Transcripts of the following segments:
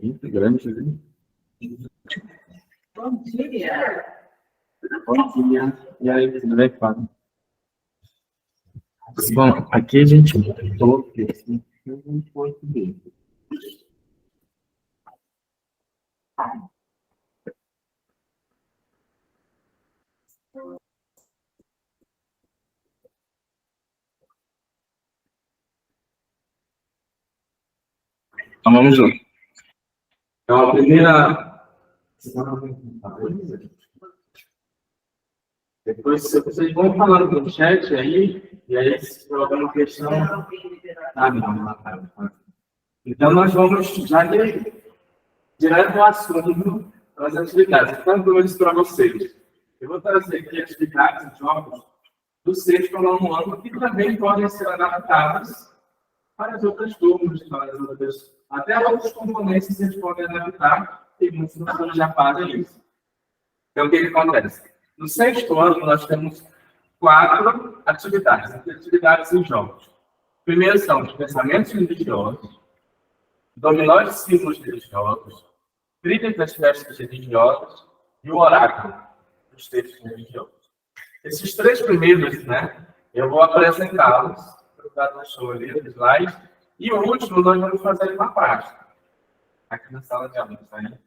Muito grande, né? Bom dia. Bom dia. E aí, tudo bem, Fábio? Bom, aqui a gente botou assim, em português. Então vamos lá. Então a primeira. Depois vocês vão falando no chat aí, e aí se tiver alguma questão. Ah, não. Então nós vamos já direto ao assunto das atividades. Então eu disse para vocês. Eu vou trazer aqui atividades e jogos do sexto ao nono ano que também podem ser adaptadas para as outras turmas, para as outras, até outros componentes que vocês podem adaptar, e muitos professores já fazem isso. Então, o que acontece? No sexto ano, nós temos 4 atividades, atividades e jogos. Primeiro são os pensamentos religiosos, dominó de símbolos religiosos, trilhas das festas religiosas e o oráculo dos textos religiosos. Esses 3 primeiros, né, eu vou apresentá-los para o show ali, no slide, e o último nós vamos fazer uma parte, aqui na sala de aula, né?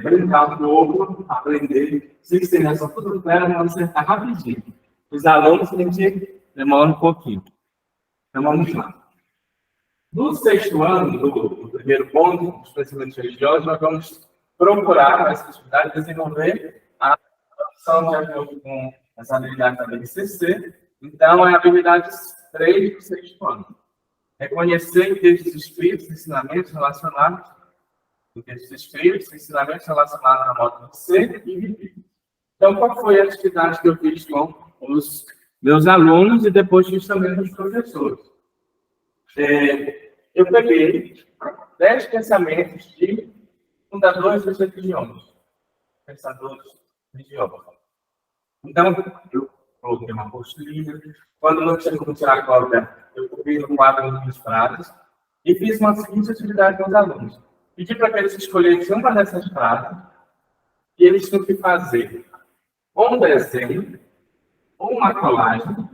Brincar um pouco, aprender, se ensinar só tudo claro, mas acertar rapidinho. Os alunos têm que demorar um pouquinho. Então vamos lá. No sexto ano, do primeiro ponto, dos pensamentos religiosos, nós vamos procurar, nessa atividade, desenvolver a adaptação de acordo com as habilidades da BNCC. Então, é a habilidade 3 do sexto ano. Reconhecer em textos escritos ensinamentos relacionados à modo de ser e viver. Então, qual foi a atividade que eu fiz com os meus alunos e depois fiz também com os professores? Eu peguei 10 pensamentos de fundadores das religiões. Pensadores religiosos. Então, eu coloquei uma postilha. Quando não tinha como tirar a cópia, eu coloquei no quadro das frases e fiz uma seguinte atividade com os alunos. Pedi para que eles escolhessem uma dessas frases e eles tinham que fazer um desenho ou uma colagem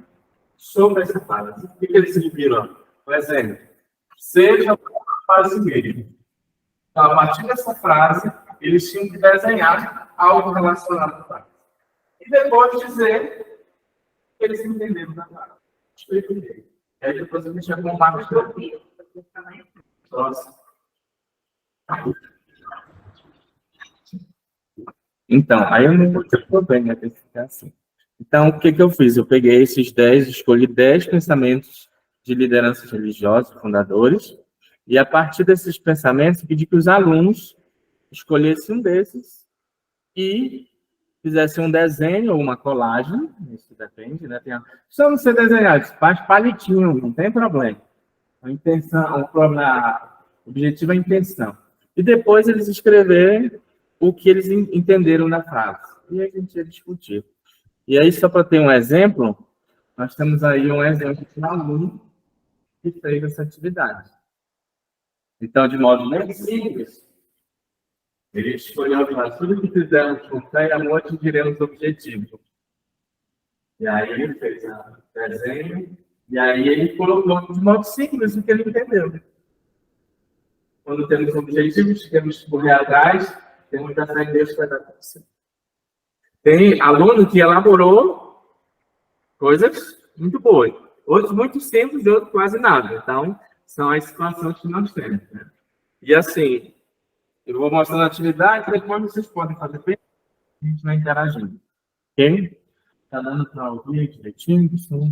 sobre essa frase. O que eles viram? Por exemplo, seja uma frase mesmo. Então, a partir dessa frase, eles tinham que desenhar algo relacionado à frase. E depois dizer que eles entenderam da frase. E aí depois a gente vai compartilhar. Próximo. Então, aí eu não vou bem, né? Tem que ficar assim. Então, o que eu fiz? Eu peguei esses 10, escolhi 10 pensamentos de lideranças religiosas, fundadores, e a partir desses pensamentos, pedi que os alunos escolhessem um desses e fizessem um desenho ou uma colagem, isso depende, né? Só não ser desenhado, faz palitinho, não tem problema. A intenção, o objetivo é a intenção. E depois eles escreverem o que eles entenderam na frase. E a gente ia discutir. E aí, só para ter um exemplo, nós temos aí um exemplo de um aluno que fez essa atividade. Então, de modo bem simples, ele escolheu tudo que fizermos com fé e amor, atingiremos o objetivo. E aí ele fez o desenho, e aí ele colocou de modo simples o que ele entendeu. Quando temos objetivos, temos que correr atrás, temos que achar em Deus para dar acontecer. Tem aluno que elaborou coisas muito boas, outros muito simples e outros quase nada. Então, são as situações que nós temos. Né? E assim, eu vou mostrando a atividade, depois vocês podem fazer bem, a gente vai interagindo. Ok? Está dando para ouvir direitinho, pessoal?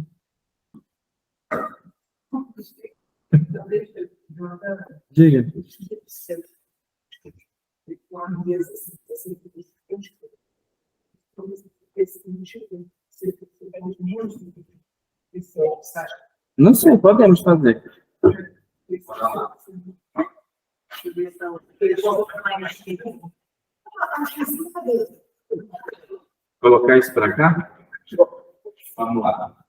Diga. Não sei, podemos fazer. Colocar isso para cá? Vamos lá.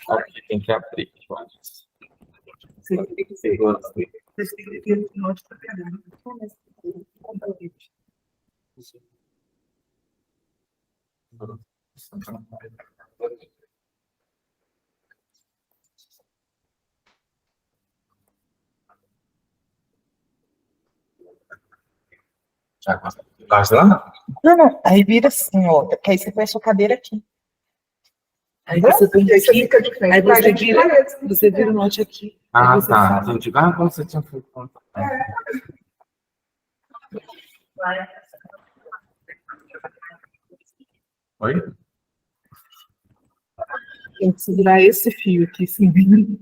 Aqui tem que abrir. Faz lá? Não. Aí vira assim, ó. Porque aí você põe a sua cadeira aqui. Aí você põe aqui, aí você vira o note aqui. Ah, tá. Entendi. Ah, como você tinha feito. Oi? Tem que segurar esse fio aqui, assim.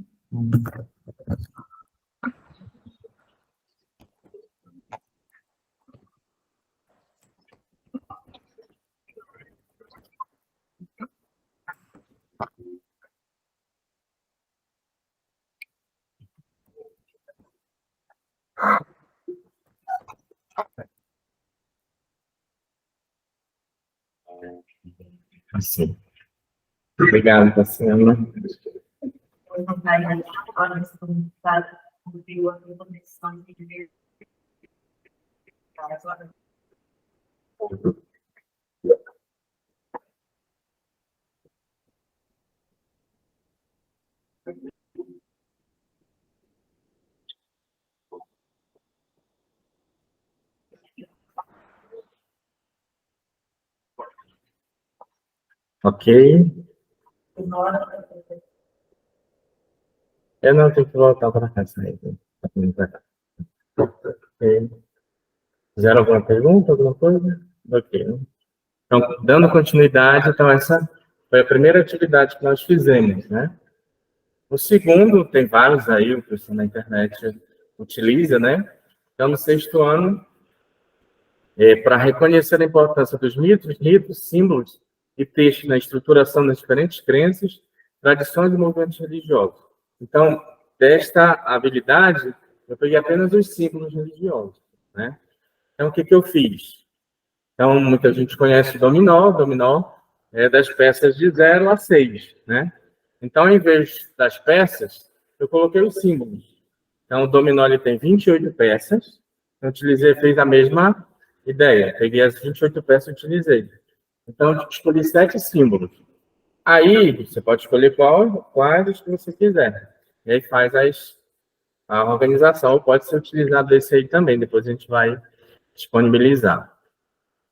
Assim. Obrigado, Tassiana. Ok. Eu não tenho que voltar para cá, sair. Pra cá. Ok. Fizeram alguma pergunta, alguma coisa? Ok. Então, dando continuidade, então essa foi a primeira atividade que nós fizemos, né? O segundo, tem vários aí, o pessoal na internet utiliza, né? Então, no sexto ano, para reconhecer a importância dos mitos, símbolos e textos na estruturação das diferentes crenças, tradições e movimentos religiosos. Então, desta habilidade, eu peguei apenas os símbolos religiosos, né? Então, o que eu fiz? Então, muita gente conhece o dominó. O dominó é das peças de 0 a 6, né? Então, em vez das peças, eu coloquei os símbolos. Então, o dominó ele tem 28 peças. Eu fiz a mesma ideia. Peguei as 28 peças e utilizei. Então, eu escolhi 7 símbolos. Aí, você pode escolher quais que você quiser. E aí faz a organização. Pode ser utilizado esse aí também. Depois a gente vai disponibilizar.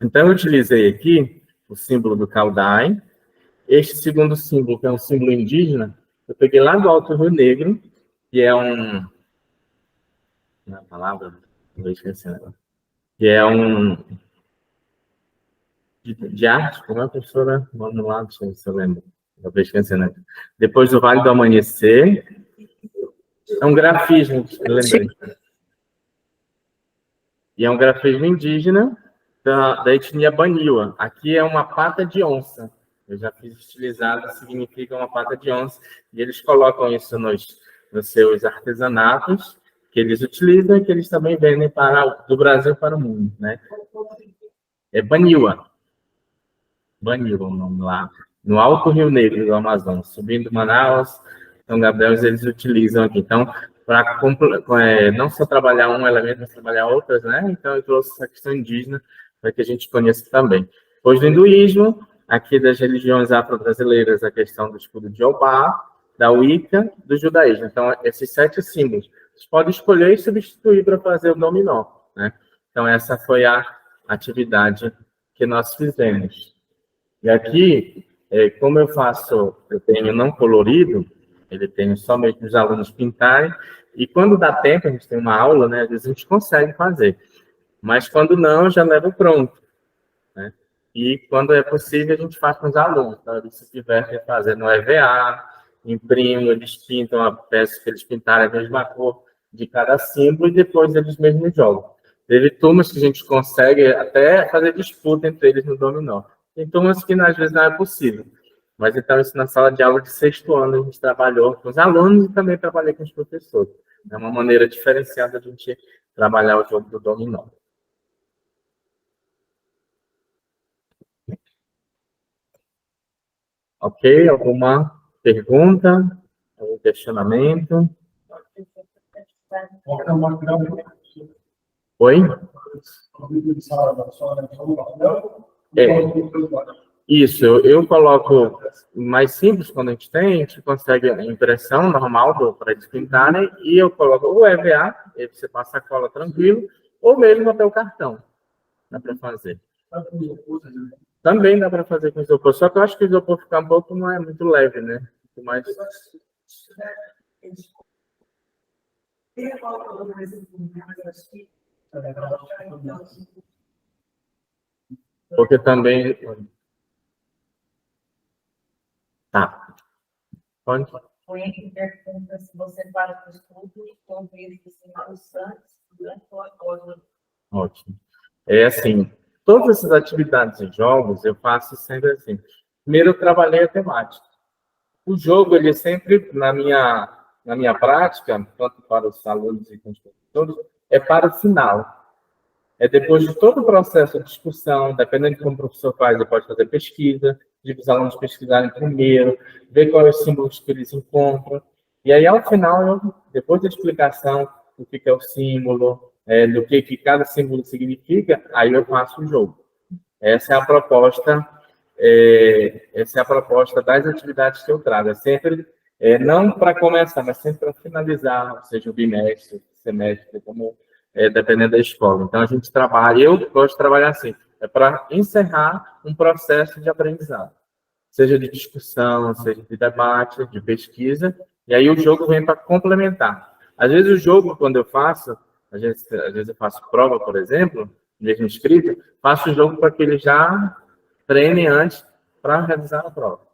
Então, eu utilizei aqui o símbolo do Kaldai. Este segundo símbolo, que é um símbolo indígena, eu peguei lá do Alto Rio Negro, que é um... Não é a palavra? Não vou esquecer agora. Que é um... De arte, como é a professora? Vamos lá, deixa eu ver se eu lembro. Eu vou esquecer, né? Depois do Vale do Amanhecer. É um grafismo, eu lembrei. E é um grafismo indígena da etnia Baniwa. Aqui é uma pata de onça. Eu já fiz estilizado, significa uma pata de onça. E eles colocam isso nos seus artesanatos, que eles utilizam e que eles também vendem do Brasil para o mundo, né? É Baniwa. Baniwa o nome lá. No Alto Rio Negro do Amazonas. Subindo Manaus, São Gabriel, eles utilizam aqui. Então, para não só trabalhar um elemento, mas trabalhar outras, né? Então, eu trouxe essa questão indígena para que a gente conheça também. Depois do hinduísmo, aqui das religiões afro-brasileiras, a questão do escudo de Obá, da Wicca, do judaísmo. Então, esses 7 símbolos. Você pode escolher e substituir para fazer o dominó, né? Então, essa foi a atividade que nós fizemos. E aqui, como eu tenho não colorido, ele tem somente os alunos pintarem, e quando dá tempo, a gente tem uma aula, né? Às vezes a gente consegue fazer, mas quando não, já leva pronto, né? E quando é possível, a gente faz com os alunos. Então, eles se divertem fazendo EVA, imprimem, eles pintam a peça que eles pintaram a mesma cor de cada símbolo e depois eles mesmos jogam. Teve turmas que a gente consegue até fazer disputa entre eles no dominó. Tem turmas que às vezes não é possível. Mas então, isso na sala de aula de sexto ano, a gente trabalhou com os alunos e também trabalhei com os professores. É uma maneira diferenciada de a gente trabalhar o jogo do dominó. Ok? Alguma pergunta? Algum questionamento? Oi? É, isso, eu coloco mais simples quando a gente consegue a impressão normal para eles pintarem, e eu coloco o EVA, aí você passa a cola tranquilo, ou mesmo até o cartão, dá para fazer. Também dá para fazer com isopor, só que eu acho que o isopor fica um pouco, não é muito leve, né? Muito mais... Porque também... Tá, pode? Foi em pergunta se você para os estudos, talvez assim, antes, durante ou após. Ótimo. É assim, todas essas atividades e jogos eu faço sempre assim. Primeiro eu trabalhei a temática. O jogo, ele sempre, na minha prática, tanto para os alunos e com os professores, é para o final. É depois de todo o processo de discussão, dependendo de como o professor faz, ele pode fazer pesquisa, de os alunos pesquisarem primeiro, ver quais os símbolos que eles encontram. E aí, ao final, depois da explicação do que é o símbolo, do que cada símbolo significa, aí eu faço o jogo. Essa é a proposta, das atividades que eu trago. É sempre, não para começar, mas sempre para finalizar, ou seja, o bimestre, semestre, como dependendo da escola. Então, a gente trabalha, eu gosto de trabalhar assim, é para encerrar um processo de aprendizado, seja de discussão, seja de debate, de pesquisa, e aí o jogo vem para complementar. Às vezes o jogo, quando eu faço, às vezes eu faço prova, por exemplo, mesmo escrita, faço o jogo para que eles já treinem antes para realizar a prova.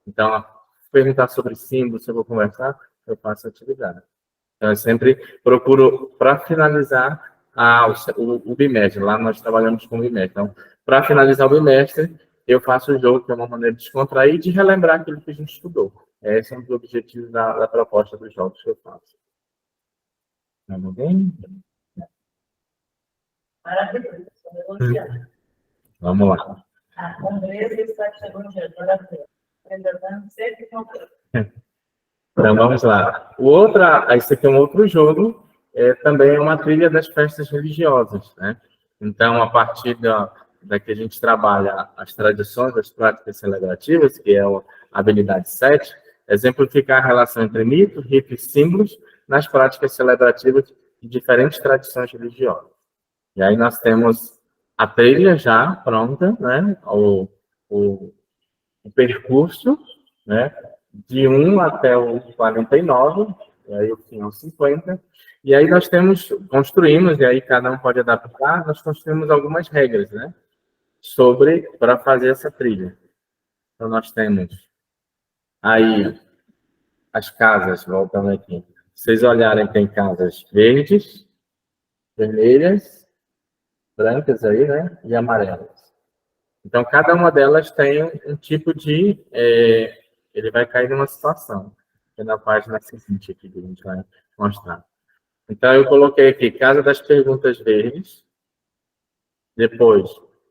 Então, perguntar sobre símbolos, se eu vou conversar, eu faço a atividade. Então, eu sempre procuro, para finalizar o bimestre. Lá nós trabalhamos com o bimestre. Então, para finalizar o bimestre, eu faço o jogo, que é uma maneira de descontrair e de relembrar aquilo que a gente estudou. Esse é um dos objetivos da proposta dos jogos que eu faço. Vamos bem? Maravilhoso. Vamos lá. A Andresa está chegando de apresentando sempre com Então, vamos lá. Esse aqui é um outro jogo, também é uma trilha das festas religiosas, né? Então, a partir da que a gente trabalha as tradições, as práticas celebrativas, que é a habilidade 7, exemplificar a relação entre mito, rito e símbolos nas práticas celebrativas de diferentes tradições religiosas. E aí nós temos a trilha já pronta, né? O percurso, né? De 1 até o 49, e aí o fim é o 50. E aí nós construímos, e aí cada um pode adaptar, nós construímos algumas regras, né? Para fazer essa trilha. Então nós temos aí as casas, voltando aqui. Se vocês olharem, tem casas verdes, vermelhas, brancas aí, né? E amarelas. Então, cada uma delas tem um tipo de... ele vai cair numa situação. Que é na página seguinte aqui que a gente vai mostrar. Então, eu coloquei aqui, casa das perguntas verdes. Depois,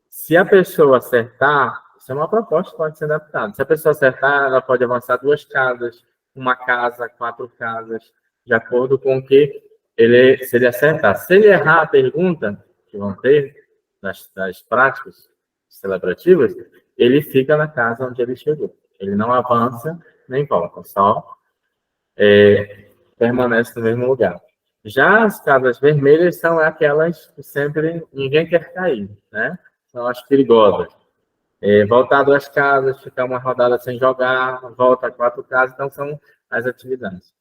se a pessoa acertar, isso é uma proposta que pode ser adaptada. Se a pessoa acertar, ela pode avançar 2 casas, 1 casa, 4 casas, de acordo com o que se ele acertar. Se ele errar a pergunta, que vão ter das práticas celebrativas, ele fica na casa onde ele chegou. Ele não avança nem volta, só permanece no mesmo lugar. Já as casas vermelhas são aquelas que sempre ninguém quer cair, né? São as perigosas. Voltar 2 casas, ficar uma rodada sem jogar, volta 4 casas, então são as atividades.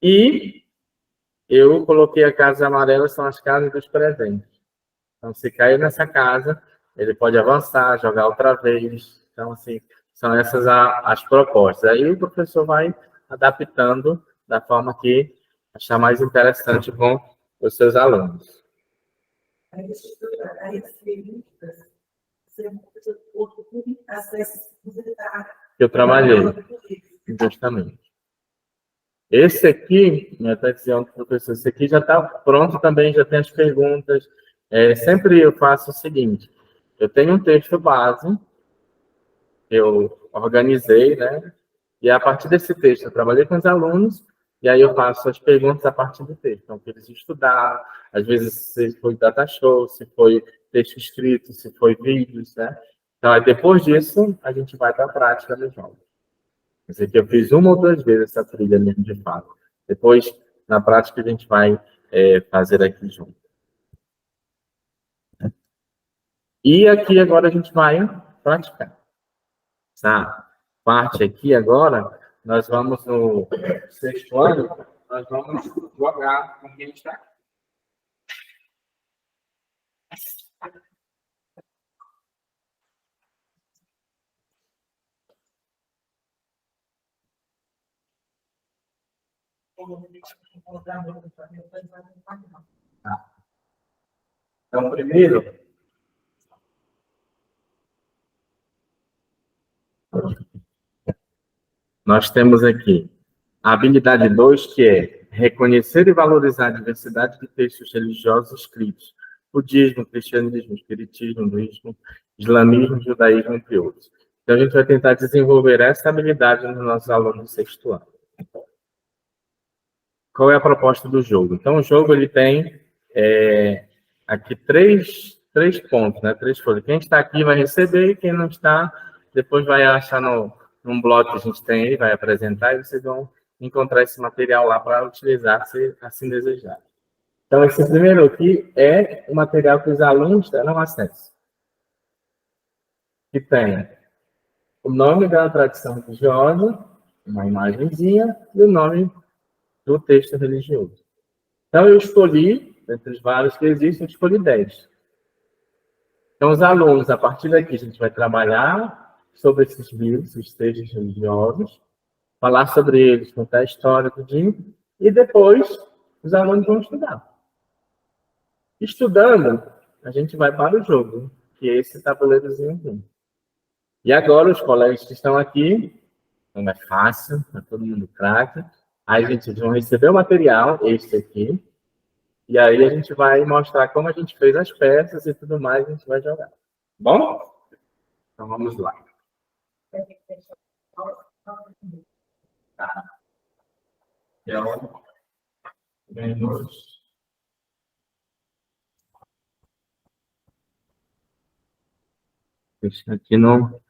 E eu coloquei as casas amarelas, são as casas dos presentes. Então, se cair nessa casa, ele pode avançar, jogar outra vez. Então, assim, são essas as propostas. Aí o professor vai adaptando da forma que achar mais interessante com os seus alunos. Eu trabalhei, justamente. Esse aqui, está dizendo para o professor, esse aqui já está pronto também, já tem as perguntas. Sempre eu faço o seguinte, eu tenho um texto base, eu organizei, né? E a partir desse texto, eu trabalhei com os alunos, e aí eu faço as perguntas a partir do texto. Então, que eles estudaram, às vezes se foi data show, se foi texto escrito, se foi vídeos, né? Então, aí, depois disso, a gente vai para a prática dos jogos. Quer dizer que eu fiz uma ou duas vezes essa trilha mesmo, de fato. Depois, na prática, a gente vai fazer aqui junto. E aqui agora a gente vai praticar. Essa parte aqui agora, nós vamos no sexto ano, nós vamos jogar com quem está aqui. Tá. Então, primeiro, nós temos aqui a habilidade 2, que é reconhecer e valorizar a diversidade de textos religiosos escritos. Budismo, cristianismo, espiritismo, hinduísmo, islamismo, judaísmo, entre outros. Então, a gente vai tentar desenvolver essa habilidade nos nossos alunos do sexto ano. Qual é a proposta do jogo? Então, o jogo ele tem aqui três pontos, né? Três coisas. Quem está aqui vai receber e quem não está, depois vai achar num blog que a gente tem aí, vai apresentar e vocês vão encontrar esse material lá para utilizar, se assim desejar. Então, esse primeiro aqui é o material que os alunos terão acesso. Que tem o nome da tradição religiosa, uma imagenzinha, e o nome do texto religioso. Então, eu escolhi, entre os vários que existem, eu escolhi 10. Então, os alunos, a partir daqui, a gente vai trabalhar sobre esses livros, esses textos religiosos, falar sobre eles, contar a história do dia, e depois os alunos vão estudar. Estudando, a gente vai para o jogo, que é esse tabuleirozinho aqui. E agora, os colegas que estão aqui, não é fácil, está todo mundo craque, aí a gente vai receber o material, este aqui, e aí a gente vai mostrar como a gente fez as peças e tudo mais, a gente vai jogar. Bom? Então vamos lá. Tá. Então, vamos. Deixa aqui no.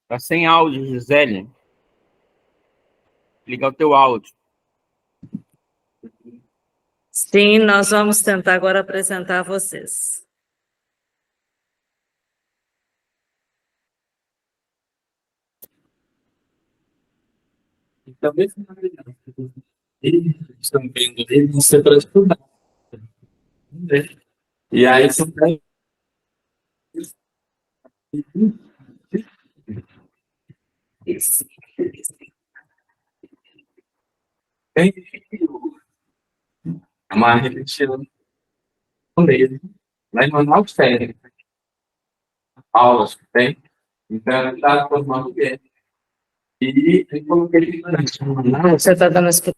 Tá sem áudio, Gisele. Liga o teu áudio. Sim, nós vamos tentar agora apresentar a vocês. Então, eles estão vendo ele, você para estudar. E aí, são tem uma repetição mesmo, mas manual técnico, aulas que tem, então ele está formando bem. E eu coloquei ele na Você está dando esse...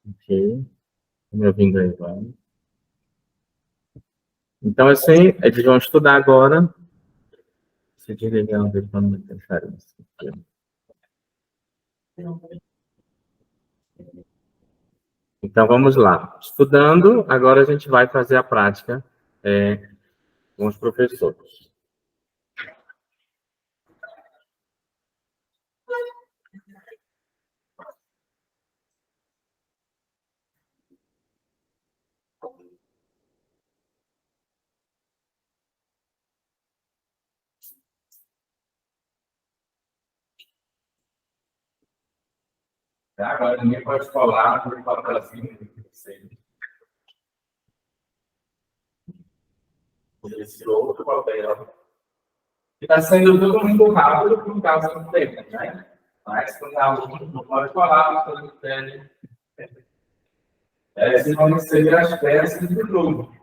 ok, me ouvindo aí, vai. Então, assim, eles vão estudar agora. Se desligar o telefone de interferência. Então, vamos lá. Estudando, agora a gente vai fazer a prática com os professores. Agora, ninguém pode falar por papelzinho. Esse outro papel. E está sendo tudo muito rápido por causa do tempo, né? Mas quando a aluna não pode falar, quando pede. Essas vão ser as peças do grupo.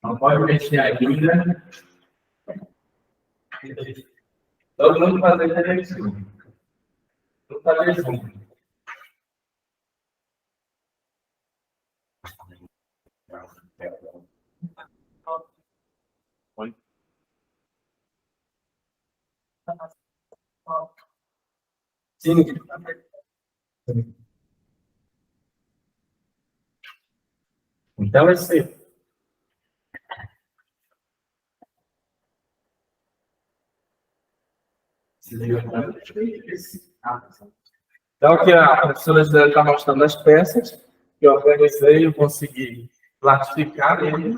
Não pode mexer ainda. Todo mundo fazer televisão. Tudo fazer junto. Sim. Então, esse. Então, aqui a professora Gisele está mostrando as peças que eu organizei, eu consegui classificar ele.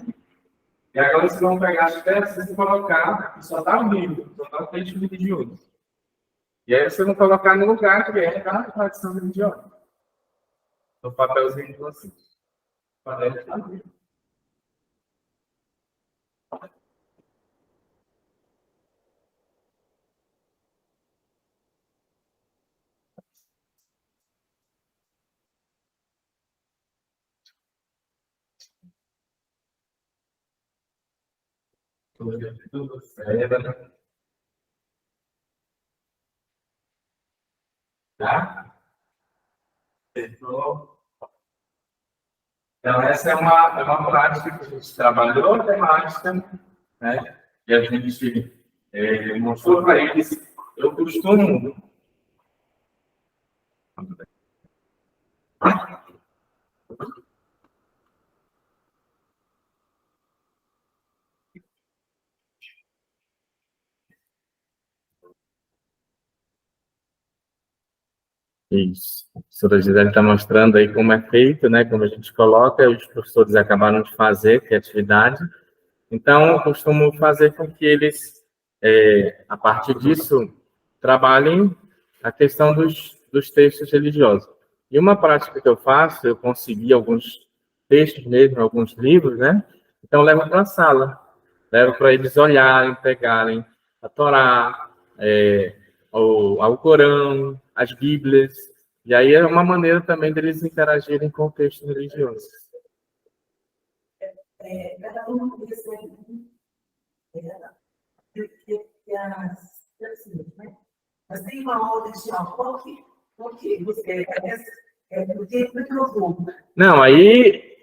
E agora vocês vão pegar as peças e colocar, só está o livro, só está o texto religioso. E aí vocês vão colocar no lugar que é da tradição religiosa. No papelzinho de vocês. Tudo certo. Tá? Então, essa é uma prática que a gente trabalhou, a temática, né? E a gente mostrou para eles. Eu costumo. Isso. A professora Gisele está mostrando aí como é feito, né? Como a gente coloca, os professores acabaram de fazer, que é atividade. Então, eu costumo fazer com que eles, a partir disso, trabalhem a questão dos textos religiosos. E uma prática que eu faço, eu consegui alguns textos mesmo, alguns livros, né? Então, eu levo para a sala. Levo para eles olharem, pegarem a Torá, o Alcorão, as Bíblias. E aí é uma maneira também deles interagirem com o texto religioso. Cada um recebe mas tem uma ordem geral. Por que você por que eu vou? Não, aí.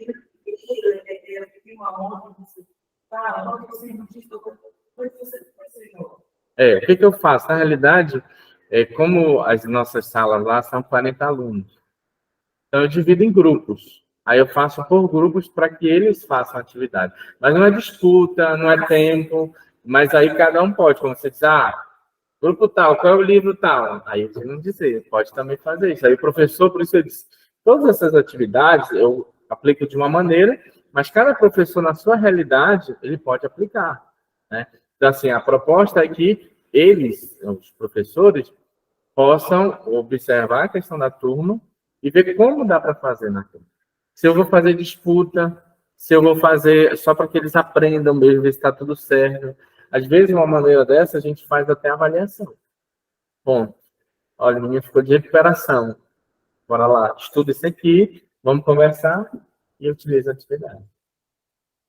Tem uma ordem, você fala, você não diz, o que eu faço? Na realidade, como as nossas salas lá são 40 alunos, então eu divido em grupos. Aí eu faço por grupos para que eles façam atividade. Mas não é disputa, não é tempo, mas aí cada um pode, como você diz, grupo tal, qual é o livro tal? Aí você não dizer, pode também fazer isso. Aí o professor, por isso eu disse, todas essas atividades eu aplico de uma maneira, mas cada professor, na sua realidade, ele pode aplicar, né? Então, assim, a proposta é que eles, os professores, possam observar a questão da turma e ver como dá para fazer na turma. Se eu vou fazer disputa, se eu vou fazer só para que eles aprendam mesmo, ver se está tudo certo. Às vezes, uma maneira dessa, a gente faz até avaliação. Bom, olha, o menino ficou de recuperação. Bora lá, estuda isso aqui, vamos conversar e utiliza a atividade.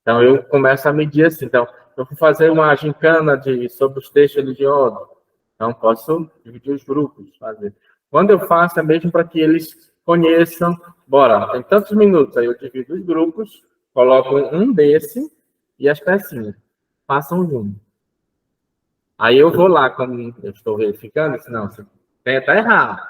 Então, eu começo a medir assim. Então, eu vou fazer uma gincana sobre os textos religiosos. Então, posso dividir os grupos, fazer. Quando eu faço, é mesmo para que eles conheçam. Bora, tem tantos minutos. Aí eu divido os grupos, coloco um desse e as pecinhas. Façam junto. Aí eu vou lá, quando eu estou verificando, disse, não, você está errado.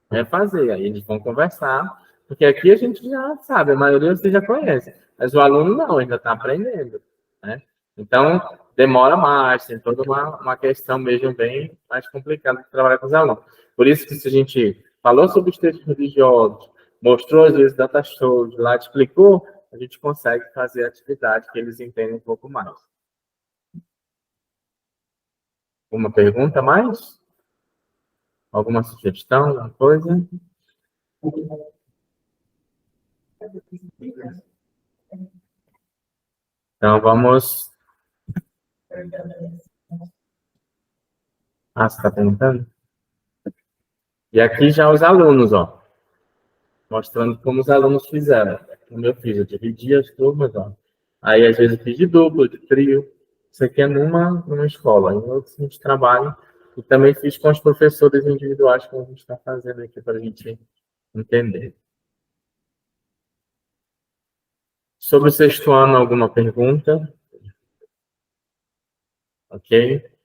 É fazer. Aí eles vão conversar, porque aqui a gente já sabe, a maioria você já conhece. Mas o aluno não, ainda está aprendendo, né? Então, demora mais, tem toda uma questão mesmo bem mais complicada de trabalhar com os alunos. Por isso que se a gente falou sobre os textos religiosos, mostrou às vezes data shows, lá explicou, a gente consegue fazer a atividade que eles entendem um pouco mais. Uma pergunta mais? Alguma sugestão, alguma coisa? Então, vamos Ah, você está perguntando? E aqui já os alunos, ó, mostrando como os alunos fizeram. Como eu fiz, eu dividi as turmas, ó. Aí, às vezes, eu fiz de duplo, de trio. Isso aqui é numa escola. Em outros, a gente trabalha. E também fiz com os professores individuais, como a gente está fazendo aqui, para a gente entender. Sobre o sexto ano, alguma pergunta? Ok?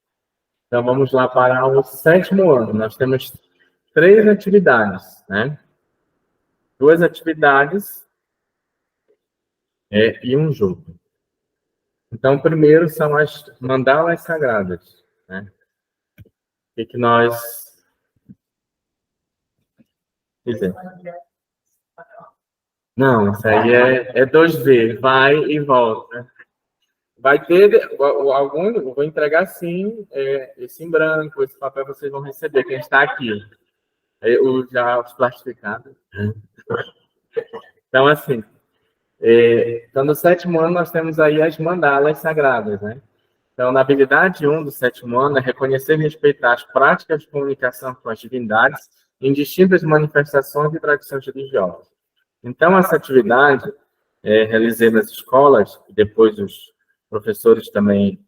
Então, vamos lá para o sétimo ano. Nós temos 3 atividades, né? 2 atividades e um jogo. Então, primeiro são as mandalas sagradas, né? O que nós... Dizer. Não, isso aí é 2D, vai e volta. Vai ter algum, eu vou entregar sim, esse em branco, esse papel vocês vão receber, quem está aqui. Já os plastificados. Então, assim, então no sétimo ano nós temos aí as mandalas sagradas, né? Então, na habilidade 1 do sétimo ano é reconhecer e respeitar as práticas de comunicação com as divindades em distintas manifestações e tradições religiosas. Então, essa atividade realizei nas escolas, e depois os professores também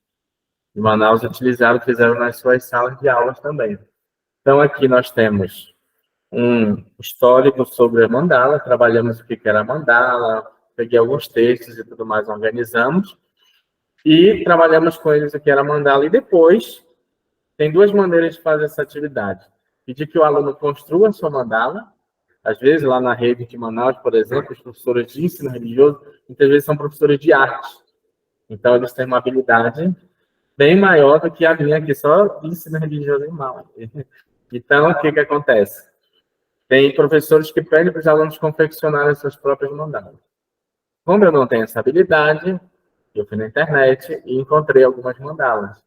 de Manaus utilizaram, fizeram nas suas salas de aulas também. Então, aqui nós temos um histórico sobre a mandala, trabalhamos o que era a mandala, peguei alguns textos e tudo mais, organizamos, e trabalhamos com eles o que era a mandala, e depois tem 2 maneiras de fazer essa atividade. Pedir que o aluno construa a sua mandala. Às vezes, lá na rede de Manaus, por exemplo, os professores de ensino religioso, muitas vezes são professores de arte. Então, eles têm uma habilidade bem maior do que a minha, que só de ensino religioso em mal. Então, o que acontece? Tem professores que pedem para os alunos confeccionarem as suas próprias mandalas. Como eu não tenho essa habilidade, eu fui na internet e encontrei algumas mandalas.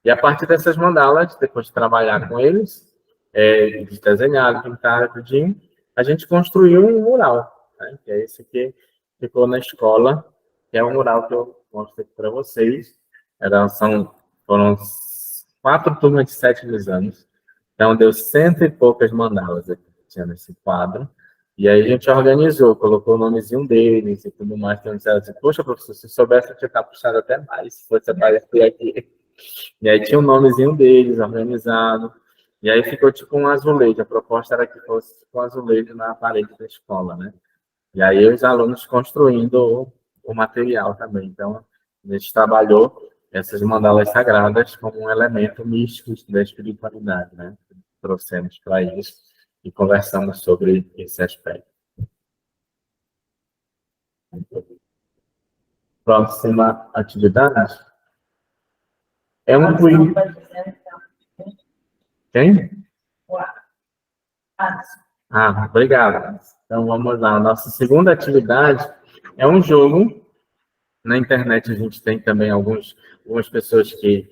E a partir dessas mandalas, depois de trabalhar com eles, de desenhar, pintar, tudinho, a gente construiu um mural, né? Que é esse que ficou na escola, que é o mural que eu mostro aqui para vocês. Foram 4 turmas de 7 anos. Então, deu 100 e poucas mandalas aqui, tinha nesse quadro. E aí a gente organizou, colocou o nomezinho deles e tudo mais. Então, disseram assim, poxa, professor, se soubesse, eu tinha puxado até mais, se fosse aparecer aqui. E aí tinha o nomezinho deles organizado. E aí ficou tipo um azulejo. A proposta era que fosse um azulejo na parede da escola, né? E aí os alunos construindo o material também. Então, a gente trabalhou essas mandalas sagradas como um elemento místico da espiritualidade, né? Trouxemos para eles e conversamos sobre esse aspecto. Próxima atividade é um quiz. Quem? Ah, obrigado. Então, vamos lá. A nossa segunda atividade é um jogo. Na internet, a gente tem também algumas pessoas que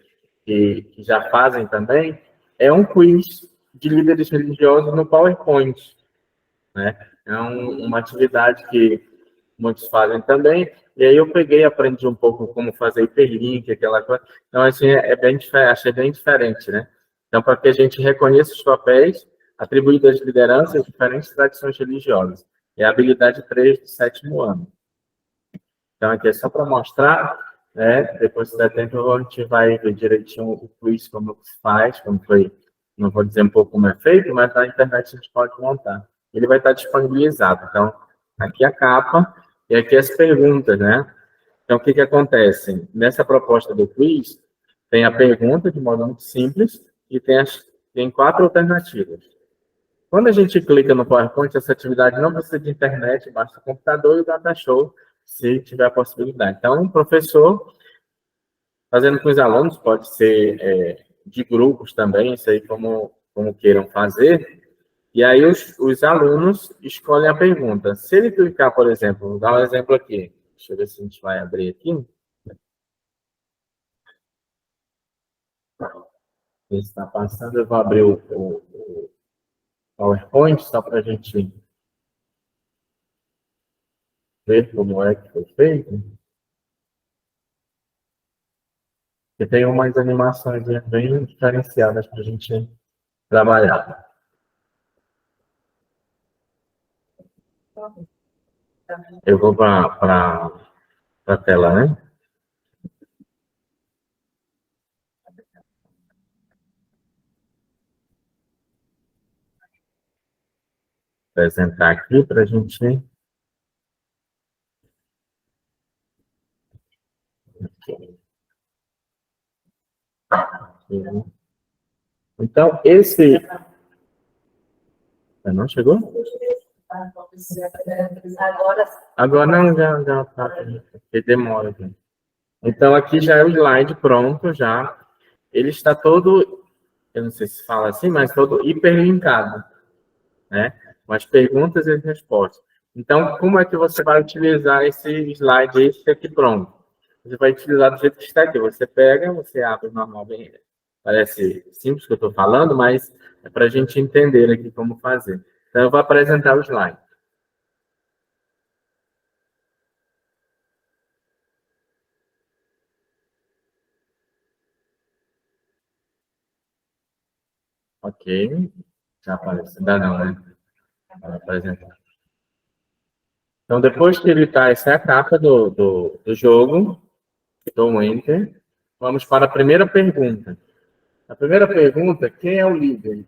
já fazem também. É um quiz de líderes religiosos no PowerPoint, né? É uma atividade que muitos fazem também. E aí eu peguei, aprendi um pouco como fazer hiperlink, aquela coisa. Então, assim, achei bem diferente, né? Então, para que a gente reconheça os papéis atribuídos às lideranças de diferentes tradições religiosas. É a habilidade 3 do sétimo ano. Então, aqui é só para mostrar, né? Depois, se der tempo, a gente vai ver direitinho o quiz, como se faz, como foi, não vou dizer um pouco como é feito, mas na internet a gente pode montar. Ele vai estar disponibilizado. Então, aqui a capa e aqui as perguntas, né? Então, o que acontece? Nessa proposta do quiz, tem a pergunta, de modo muito simples, e tem 4 alternativas. Quando a gente clica no PowerPoint, essa atividade não precisa de internet, basta o computador e o data show, se tiver a possibilidade. Então, um professor fazendo com os alunos, pode ser de grupos também, isso aí como queiram fazer. E aí os alunos escolhem a pergunta. Se ele clicar, por exemplo, vou dar um exemplo aqui. Deixa eu ver se a gente vai abrir aqui. Ele está passando, eu vou abrir o PowerPoint só para a gente ver como é que foi feito. E tem umas animações bem diferenciadas para a gente trabalhar. Eu vou para a tela, né? Apresentar aqui para a gente. Então, esse. Não chegou? Agora não, já tá. Porque demora. Aqui. Então, aqui já é o slide pronto, já. Ele está todo, eu não sei se fala assim, mas todo hiperlinkado, né? Com as perguntas e as respostas. Então, como é que você vai utilizar esse slide, esse aqui pronto? Você vai utilizar do jeito que está aqui. Você pega, você abre normal, bem. Parece simples que eu estou falando, mas é para a gente entender aqui como fazer. Então, eu vou apresentar o slide. Ok. Já apareceu. Ainda não, né? Vou apresentar. Então, depois que ele está, essa é a capa do jogo, dou um Enter. Vamos para a primeira pergunta. A primeira pergunta, quem é o líder?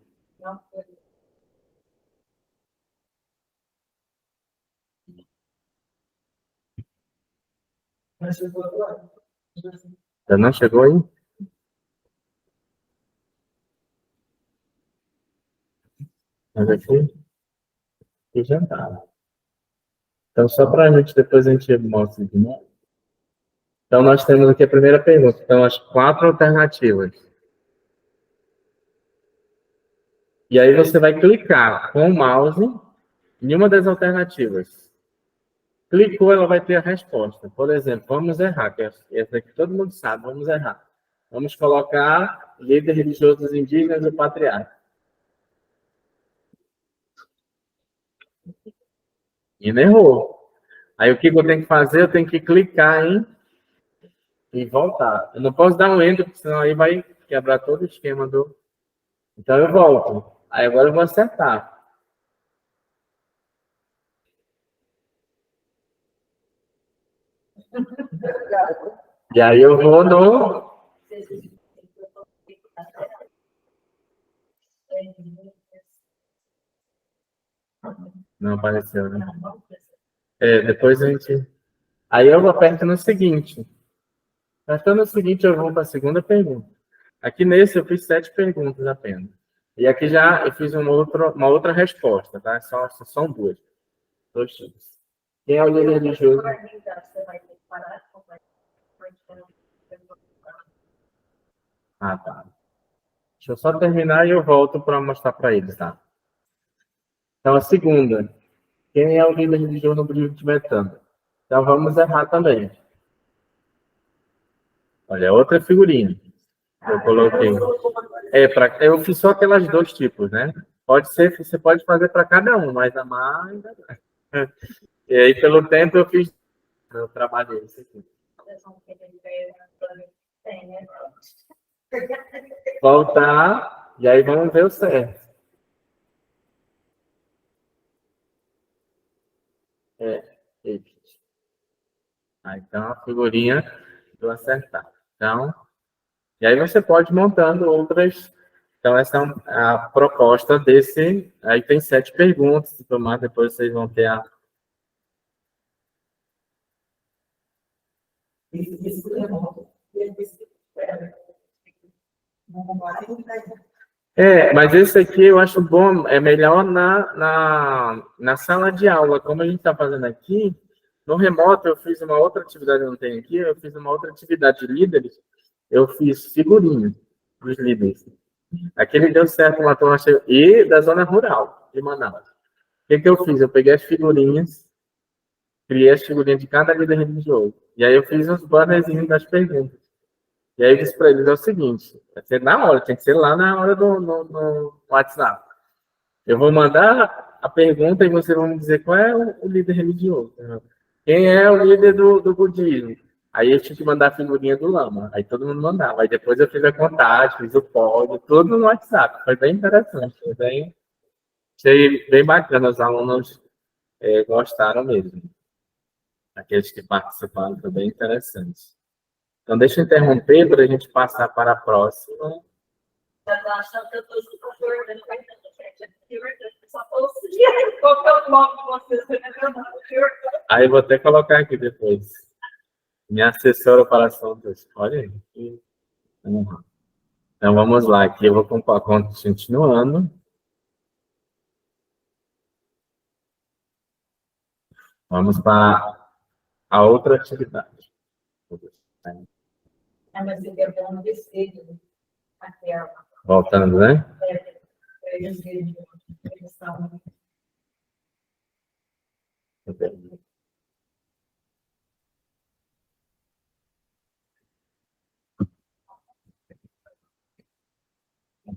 Já não chegou aí? Mas aqui já está. Então, só para a gente, depois a gente mostra de novo. Então, nós temos aqui a primeira pergunta. Então, as 4 alternativas. E aí você vai clicar com o mouse em uma das alternativas. Clicou, ela vai ter a resposta. Por exemplo, vamos errar, que essa aqui todo mundo sabe, vamos errar. Vamos colocar líder religioso dos indígenas e patriarca. E errou. Aí o que eu tenho que fazer? Eu tenho que clicar e voltar. Eu não posso dar um enter, porque senão aí vai quebrar todo o esquema do... Então eu volto. Aí agora eu vou acertar. E aí eu vou no... Não apareceu, né? Depois a gente... Aí eu aperto no seguinte. Apertando no seguinte, eu vou para a segunda pergunta. Aqui nesse eu fiz 7 perguntas apenas. E aqui já eu fiz uma outra resposta, tá? São 2. 2 tipos. Quem é o líder religioso? Ah, tá. Deixa eu só terminar e eu volto para mostrar para eles, tá? Então, a segunda. Quem é o líder religioso no Brasil tibetano? Então, vamos errar também. Olha, outra figurinha. Eu coloquei. Eu fiz só aquelas 2 tipos, né? Pode ser, você pode fazer para cada um, mas a mais... E aí, pelo tempo, eu fiz... Eu trabalhei isso aqui. Voltar, e aí vamos ver o certo. Então, a figurinha do acertar. Então, e aí você pode ir montando outras. Então, essa é a proposta desse. Aí tem 7 perguntas, mas depois vocês vão ter a. Mas esse aqui eu acho bom, é melhor na sala de aula. Como a gente está fazendo aqui, no remoto eu fiz uma outra atividade, eu não tenho aqui, eu fiz uma outra atividade de líderes, eu fiz figurinhas dos líderes. Aquele deu certo, uma turma e da zona rural de Manaus. O que eu fiz? Eu peguei as figurinhas, criei as figurinhas de cada líder religioso. E aí eu fiz uns bannerzinhos das perguntas. E aí eu disse para eles, é o seguinte, vai ser na hora, tem que ser lá na hora no WhatsApp. Eu vou mandar a pergunta e vocês vão me dizer qual é o líder religioso. Quem é o líder do budismo? Aí eu tinha que mandar a figurinha do Lama. Aí todo mundo mandava. Aí depois eu fiz a contagem, fiz o pódio, tudo no WhatsApp. Foi bem interessante. Achei bem bacana. Os alunos gostaram mesmo. Aqueles que participaram foi bem interessante. Então, deixa eu interromper para a gente passar para a próxima. Já tô achando que eu tô super perdendo, vai dando, gente. Só falou assim, qual que é o nome de vocês? Aí eu vou até colocar aqui depois. Minha assessora para assuntos. Olha aí. Então vamos lá. Aqui eu vou continuando. Vamos para a outra atividade. Mas eu quero dar um vestido. Aquela. Voltando, né? Eles estão.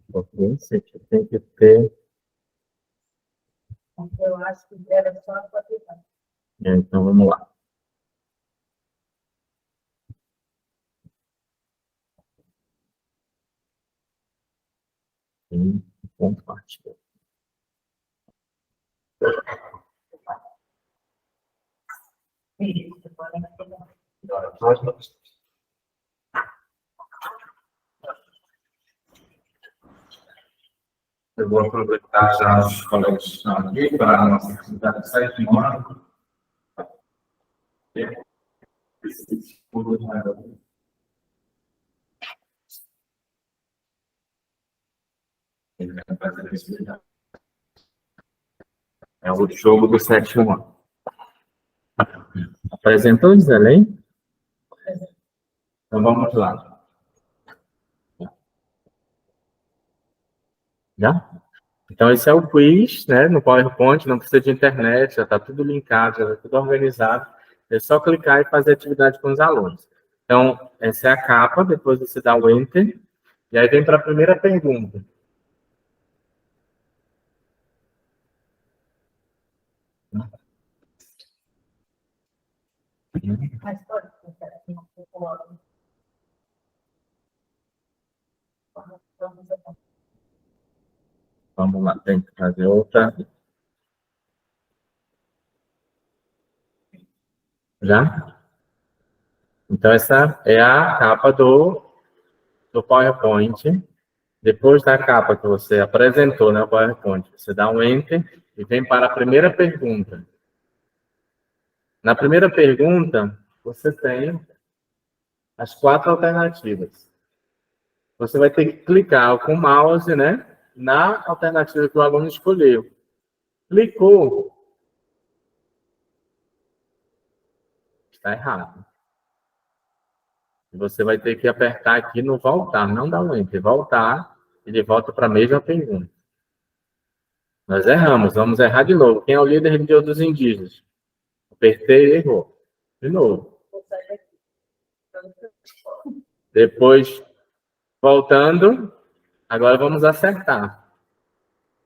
Você tem que ter. Eu acho que era só para tentar. Então vamos lá. Ponto partida. Eu vou aproveitar já os colegas que estão aqui para a nossa atividade de 7º ano. É o jogo do 7º ano. Apresentou, Gisele? Então vamos lá. Já? Então esse é o quiz, né? No PowerPoint, não precisa de internet, já está tudo linkado, já está tudo organizado. É só clicar e fazer atividade com os alunos. Então, essa é a capa, depois você dá o Enter, e aí vem para a primeira pergunta. Mas pode ser assim, Vamos lá, tem que fazer outra. Já? Então, essa é a capa do PowerPoint. Depois da capa que você apresentou, né, o PowerPoint, você dá um Enter e vem para a primeira pergunta. Na primeira pergunta, você tem as 4 alternativas. Você vai ter que clicar com o mouse, né, na alternativa que o aluno escolheu. Clicou, está errado. Você vai ter que apertar aqui no voltar, não dá um Enter, voltar, ele volta para a mesma pergunta. Nós erramos, vamos errar de novo. Quem é o líder religioso dos indígenas? Apertei e errou. De novo. Depois, voltando, agora vamos acertar.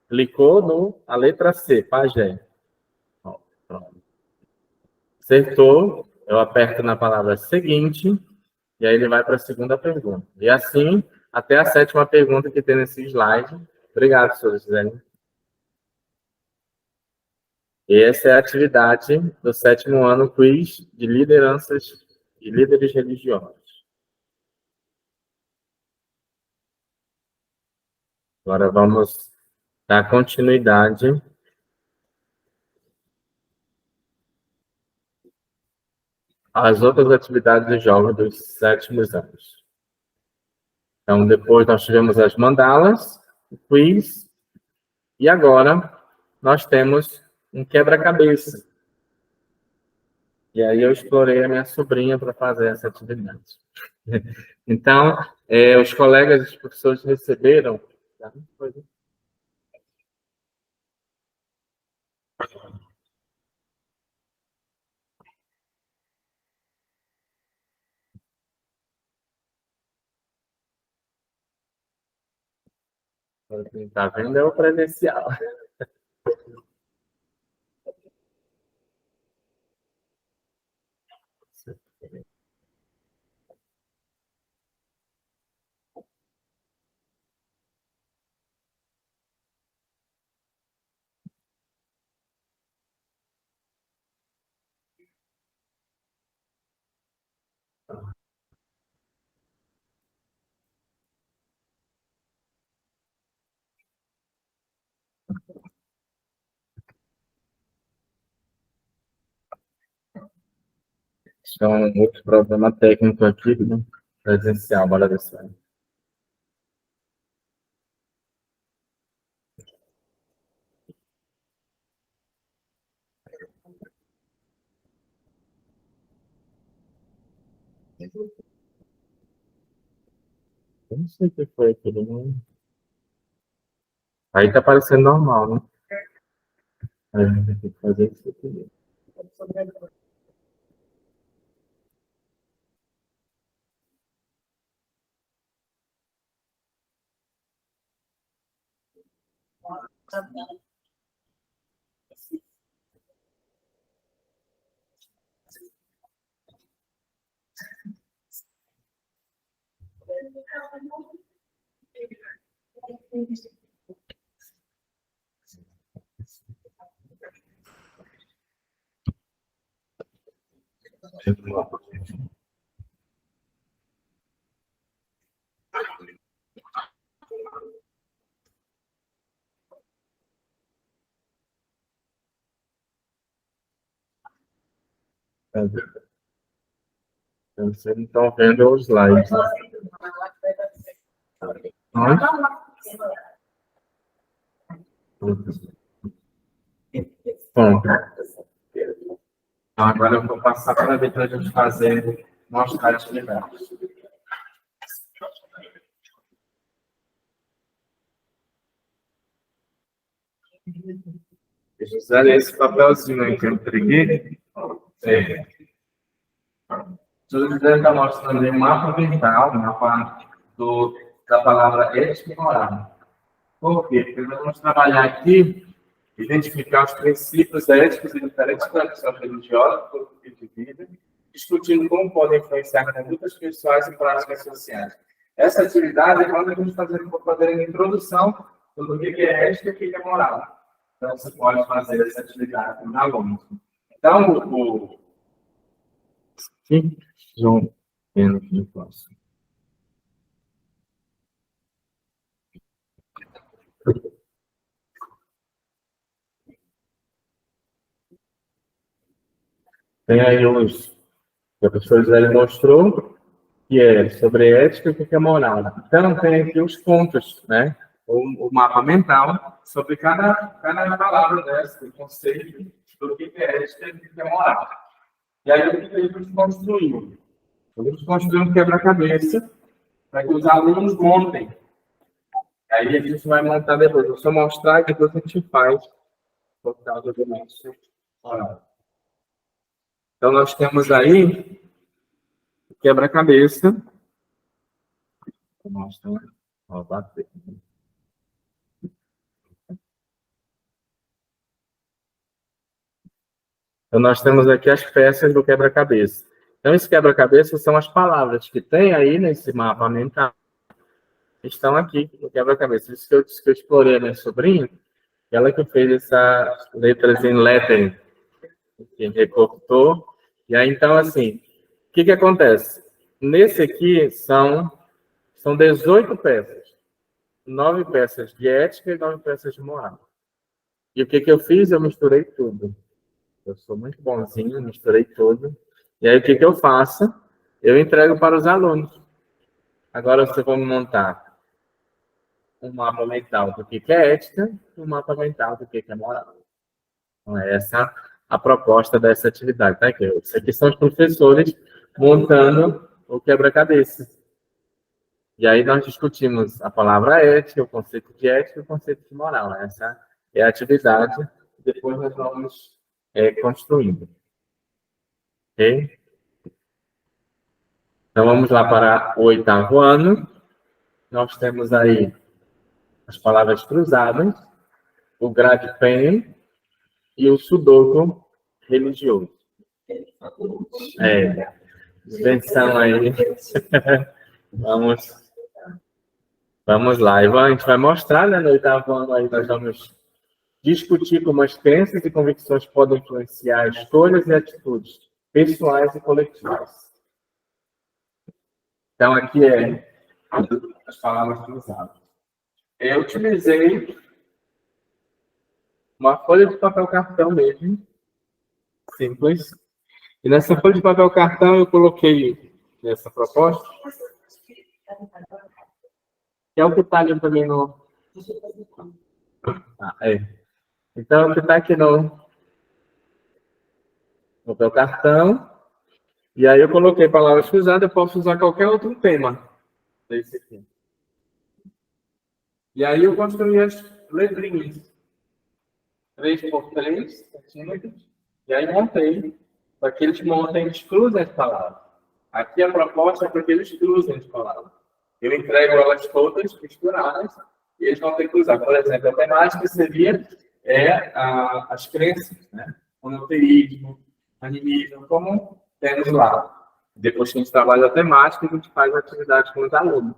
Clicou na letra C, pajé. Pronto. Acertou, eu aperto na palavra seguinte, e aí ele vai para a segunda pergunta. E assim, até a 7ª pergunta que tem nesse slide. Obrigado, senhor Gisele. E essa é a atividade do 7º ano quiz de lideranças e líderes religiosos. Agora vamos dar continuidade às outras atividades de jogos dos 7º anos. Então, depois nós tivemos as mandalas, o quiz, e agora nós temos um quebra-cabeça. E aí eu explorei a minha sobrinha para fazer essa atividade. Então, os colegas e os professores receberam... Está vendo? É o presencial. Então, outro problema técnico aqui, né? Presencial, bora ver se vai. Eu não sei o que foi aquilo, né? Aí tá parecendo normal, né? Aí a gente tem que fazer isso aqui. Vocês não estão vendo os slides. Oi? Pronto. Então, agora eu vou passar para ver para a gente fazer, mostrar a atividade. Gisele, esse papelzinho aí que eu entreguei, o Gisele está mostrando aí um mapa mental, mapa da palavra ética e moral. Por quê? Porque nós vamos trabalhar aqui, identificar os princípios éticos e diferentes tradições religiosas do tipo de vida, discutindo como podem influenciar condutas pessoais e práticas sociais. Essa atividade é quando a gente fazer a introdução do que é ética e o que é moral. Então, você pode fazer essa atividade com os alunos. Então, João, no próximo. Tem aí os que a professora Zé mostrou, que é sobre ética e o que é moral. Então, tem aqui os pontos, né? O mapa mental sobre cada palavra dessa, o conceito do que é ética e o que é moral. E aí, o que a gente construiu? A gente construiu um quebra-cabeça para que os alunos montem. Aí a gente vai montar depois. Eu só mostrar e depois a gente faz por causa do nosso oral. Então, nós temos aí o quebra-cabeça. Mostra, ó, bater. Então, nós temos aqui as peças do quebra-cabeça. Então, esse quebra-cabeça são as palavras que tem aí nesse mapa mental. Estão aqui no quebra-cabeça. Isso que eu explorei a minha sobrinha, ela que fez essas letras em lettering, que recortou. E aí, então, assim, o que acontece? Nesse aqui são 18 peças. 9 peças de ética e 9 peças de moral. E o que eu fiz? Eu misturei tudo. Eu sou muito bonzinho, misturei tudo. E aí, o que eu faço? Eu entrego para os alunos. Agora, você vai montar um mapa mental do que é ética e um mapa mental do que é moral. Então, é essa a proposta dessa atividade. Tá? Isso aqui são os professores montando o quebra-cabeça. E aí nós discutimos a palavra ética, o conceito de ética e o conceito de moral. Essa é a atividade. Depois nós vamos construindo. Ok? Então vamos lá para o 8º ano. Nós temos aí as palavras cruzadas, o grade pen e o sudoku religioso. Invenção aí. Vamos lá. E a gente vai mostrar, né, no 8º ano aí nós vamos discutir como as crenças e convicções podem influenciar escolhas e atitudes pessoais e coletivas. Então, aqui as palavras cruzadas. Eu utilizei uma folha de papel cartão mesmo, simples, E nessa folha de papel cartão eu coloquei nessa proposta, que é o que está ali também no... Então, o que está aqui no papel cartão, e aí eu coloquei palavras cruzadas, eu posso usar qualquer outro tema desse aqui. E aí eu construí as letrinhas. 3 por 3 centímetros. E aí montei para que eles montem, eles cruzem as palavras. Aqui a proposta é para que eles cruzem as palavras. Eu entrego elas todas misturadas e eles vão ter que cruzar. Por exemplo, a temática seria as crenças, né? Monoteísmo, animismo, como temos lá. Depois que a gente trabalha a temática, a gente faz atividade com os alunos.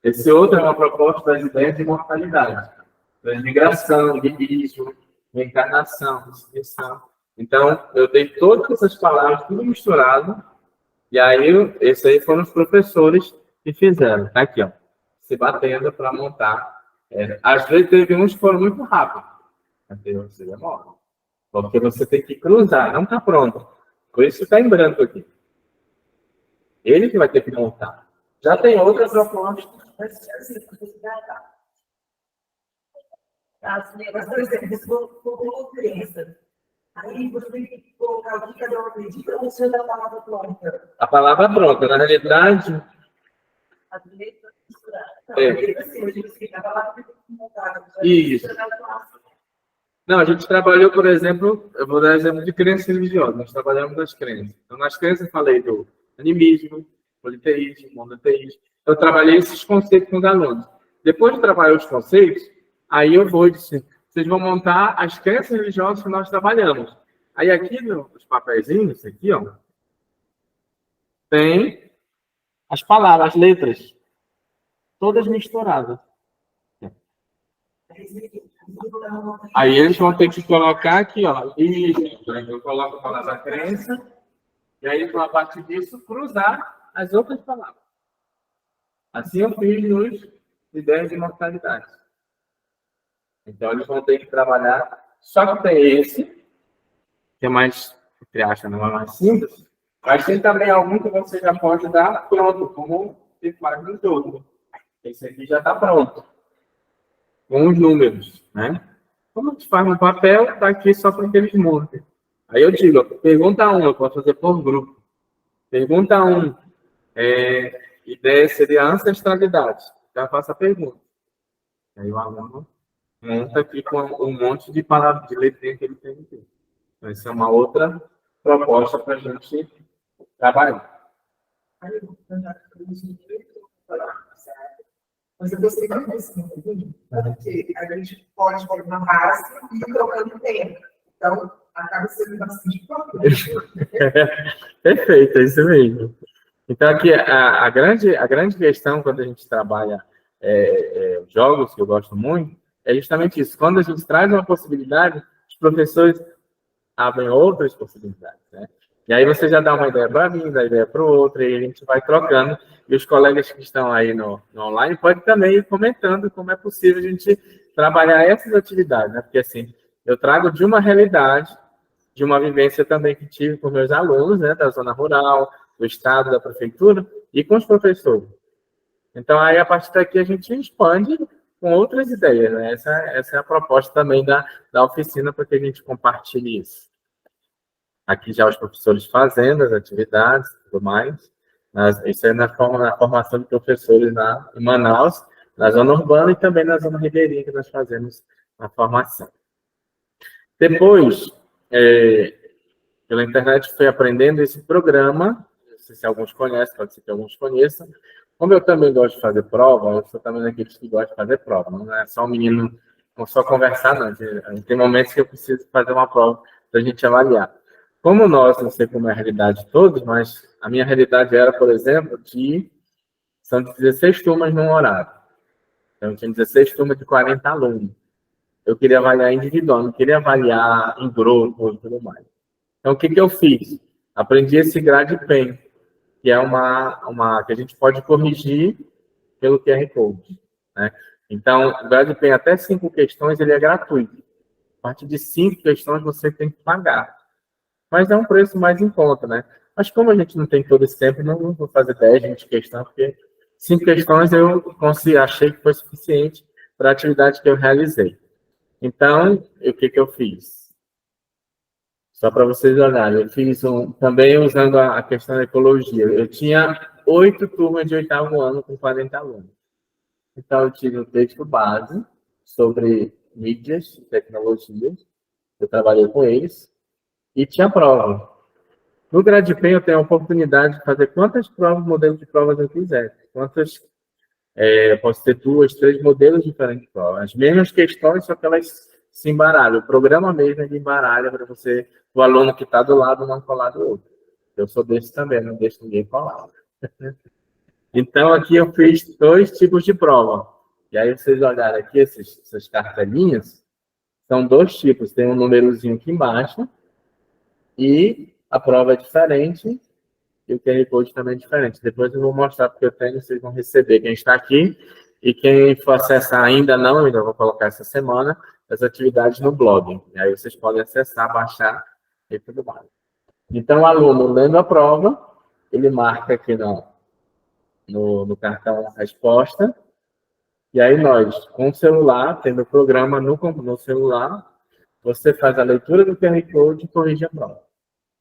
Esse outro é uma proposta das ideias de imortalidade. Transmigração, lirismo, reencarnação, ressurreição. Então, eu dei todas essas palavras, tudo misturado, e aí, esses aí foram os professores que fizeram. Tá aqui, ó, se batendo para montar. Às vezes, teve uns que foram muito rápidos. Você demora. Porque você tem que cruzar, não está pronto. Por isso está em branco aqui. Ele que vai ter que montar. Já tem outras propostas. As letras, por exemplo, se for colocou crença, aí você tem que colocar o que cada um acredita ou você dá a palavra pronta? A palavra pronta, na realidade... As letras misturadas. Isso. Não, a gente trabalhou, por exemplo, eu vou dar exemplo de crenças religiosas, nós trabalhamos nas crenças. Então, nas crenças eu falei do animismo, politeísmo, monoteísmo. Eu trabalhei esses conceitos com os alunos. Depois de trabalhar os conceitos, aí eu vou dizer, vocês vão montar as crenças religiosas que nós trabalhamos. Aí aqui nos papeizinhos, aqui, ó, tem as palavras, as letras, todas misturadas. Aí eles vão ter que colocar aqui, ó, isso, eu coloco a palavra crença, e aí eles vão, a partir disso, cruzar as outras palavras. Assim eu fiz nos ideias de imortalidade. Então, eles vão ter que trabalhar. Só que tem esse, que é mais, entre aspas, não é mais simples, mas tem também algum que você já pode dar pronto, como se faz no todo. Esse aqui já está pronto, com os números, né? Como a gente faz no papel, está aqui só para que eles montem. Aí eu digo, pergunta 1, eu posso fazer por grupo. Pergunta 1, ideia seria ancestralidade. Já faço a pergunta. Aí o aluno monta aqui com um monte de palavras, de letrinha que ele tem aqui. Então, essa é uma outra proposta para a gente trabalhar. Mas eu gostei muito desse conteúdo, porque a gente pode pôr uma base e ir trocando tempo. Então, acaba sendo bastante importante. Perfeito, é isso mesmo. Então, aqui, a grande questão quando a gente trabalha jogos, que eu gosto muito, é justamente isso. Quando a gente traz uma possibilidade, os professores abrem outras possibilidades, né? E aí você já dá uma ideia para mim, dá ideia para o outro, e a gente vai trocando. E os colegas que estão aí no online podem também ir comentando como é possível a gente trabalhar essas atividades, né? Porque, assim, eu trago de uma realidade, de uma vivência também que tive com meus alunos, né? Da zona rural, do estado, da prefeitura, e com os professores. Então, aí, a partir daqui, a gente expande com outras ideias, né? Essa é a proposta também da oficina, para que a gente compartilhe isso. Aqui já os professores fazendo as atividades e tudo mais. Isso é na formação de professores em Manaus, na zona urbana e também na zona ribeirinha, que nós fazemos a formação. Depois, pela internet, fui aprendendo esse programa. Não sei se alguns conhecem, pode ser que alguns conheçam. Como eu também gosto de fazer prova, eu sou também daqueles que gostam de fazer prova. Não é só um menino, não só conversar, não. Tem momentos que eu preciso fazer uma prova para a gente avaliar. Como nós, não sei como é a realidade de todos, mas a minha realidade era, por exemplo, são 16 turmas num horário. Então, tinha 16 turmas de 40 alunos. Eu queria avaliar individual, não queria avaliar em grupo e tudo mais. Então, o que eu fiz? Aprendi esse GradPen, que é uma que a gente pode corrigir pelo QR Code, né? Então, o GradPen, até 5 questões, ele é gratuito. A partir de 5 questões, você tem que pagar. mas é um preço mais em conta, né? Mas como a gente não tem todo esse tempo, não vou fazer 10, 20 questões, porque 5 questões eu achei que foi suficiente para a atividade que eu realizei. Então, o que eu fiz? Só para vocês olharem, eu fiz também usando a questão da ecologia. Eu tinha 8 turmas de 8º ano com 40 alunos. Então, eu tive um texto base sobre mídias e tecnologias. Eu trabalhei com eles. E tinha prova. No GradPen, eu tenho a oportunidade de fazer quantas provas, modelos de provas eu quiser. Eu posso ter 2, 3 modelos diferentes de prova. As mesmas questões, só que elas se embaralham. O programa mesmo ele embaralha para o aluno que está do lado não colar do outro. Eu sou desse também, não deixo ninguém colar. Então, aqui eu fiz 2 tipos de prova. E aí, vocês olharem aqui, essas cartelinhas, são 2 tipos. Tem um númerozinho aqui embaixo, e a prova é diferente, e o QR Code também é diferente. Depois eu vou mostrar porque eu tenho, vocês vão receber. Quem está aqui, e quem for acessar ainda não, ainda vou colocar essa semana, as atividades no blog. E aí vocês podem acessar, baixar e tudo mais. Então, o aluno, lendo a prova, ele marca aqui no cartão resposta. E aí nós, com o celular, tendo o programa no celular, você faz a leitura do QR Code e corrige a prova.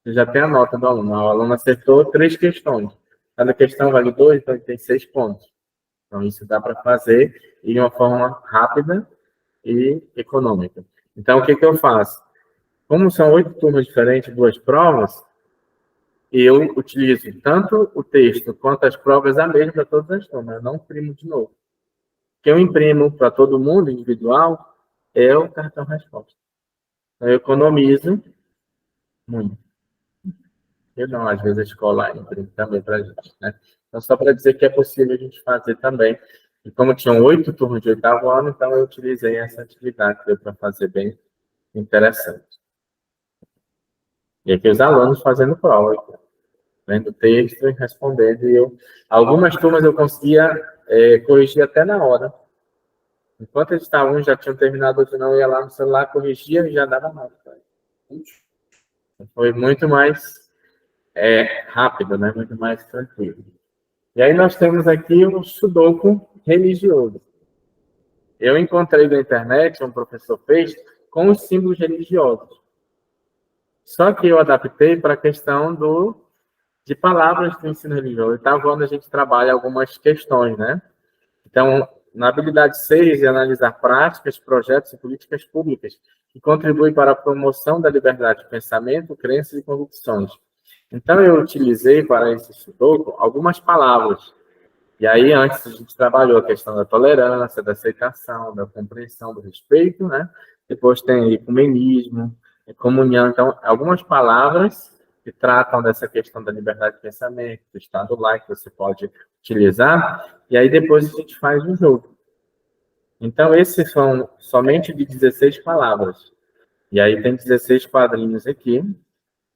Você já tem a nota do aluno. O aluno acertou 3 questões. Cada questão vale 2, então ele tem 6 pontos. Então, isso dá para fazer de uma forma rápida e econômica. Então, o que eu faço? Como são 8 turmas diferentes, 2 provas, eu utilizo tanto o texto quanto as provas a mesma para todas as turmas. Eu não imprimo de novo. O que eu imprimo para todo mundo, individual, é o cartão resposta. Então, eu economizo muito. Eu não, às vezes a escola imprime também para a gente, né? Então, só para dizer que é possível a gente fazer também. E como tinham 8 turmas de 8º ano, então eu utilizei essa atividade que deu para fazer bem interessante. E aqui os alunos fazendo prova, lendo texto e respondendo. E algumas turmas eu conseguia corrigir até na hora. Enquanto eles estavam, já tinham terminado, outro não, eu ia lá no celular, corrigia e já dava nota. Foi muito mais rápido, né? Muito mais tranquilo. E aí nós temos aqui um sudoku religioso. Eu encontrei na internet, um professor fez, com os símbolos religiosos. Só que eu adaptei para a questão de palavras do ensino religioso. Então, quando a gente trabalha algumas questões, né? Então, na habilidade 6, é analisar práticas, projetos e políticas públicas que contribuem para a promoção da liberdade de pensamento, crenças e convicções. Então, eu utilizei para esse sudoku algumas palavras. E aí, antes, a gente trabalhou a questão da tolerância, da aceitação, da compreensão, do respeito, né? Depois tem ecumenismo, comunhão. Então, algumas palavras que tratam dessa questão da liberdade de pensamento, do Estado laico, que você pode utilizar. E aí, depois, a gente faz um jogo. Então, esses são somente de 16 palavras. E aí, tem 16 quadrinhos aqui.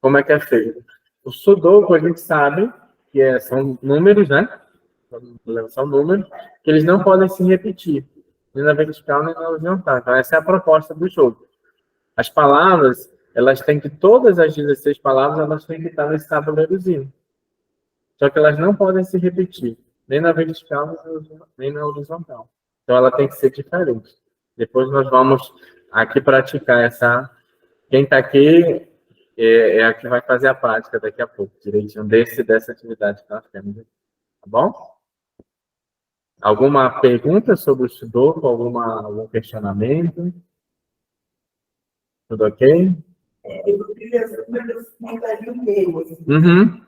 Como é que é feito? O sudoku, a gente sabe que são números, né? São números que eles não podem se repetir, nem na vertical, nem na horizontal. Então, essa é a proposta do jogo. As palavras, todas as 16 palavras, elas têm que estar nesse tabuleirozinho. Só que elas não podem se repetir, nem na vertical, nem na horizontal. Então, ela tem que ser diferente. Depois nós vamos aqui praticar essa... Quem está aqui é a que vai fazer a prática daqui a pouco, direitinho, dessa atividade que nós temos aqui. Tá bom? Alguma pergunta sobre o sudoku? Algum questionamento? Tudo ok? Eu queria mandaria um e-mail. Uhum.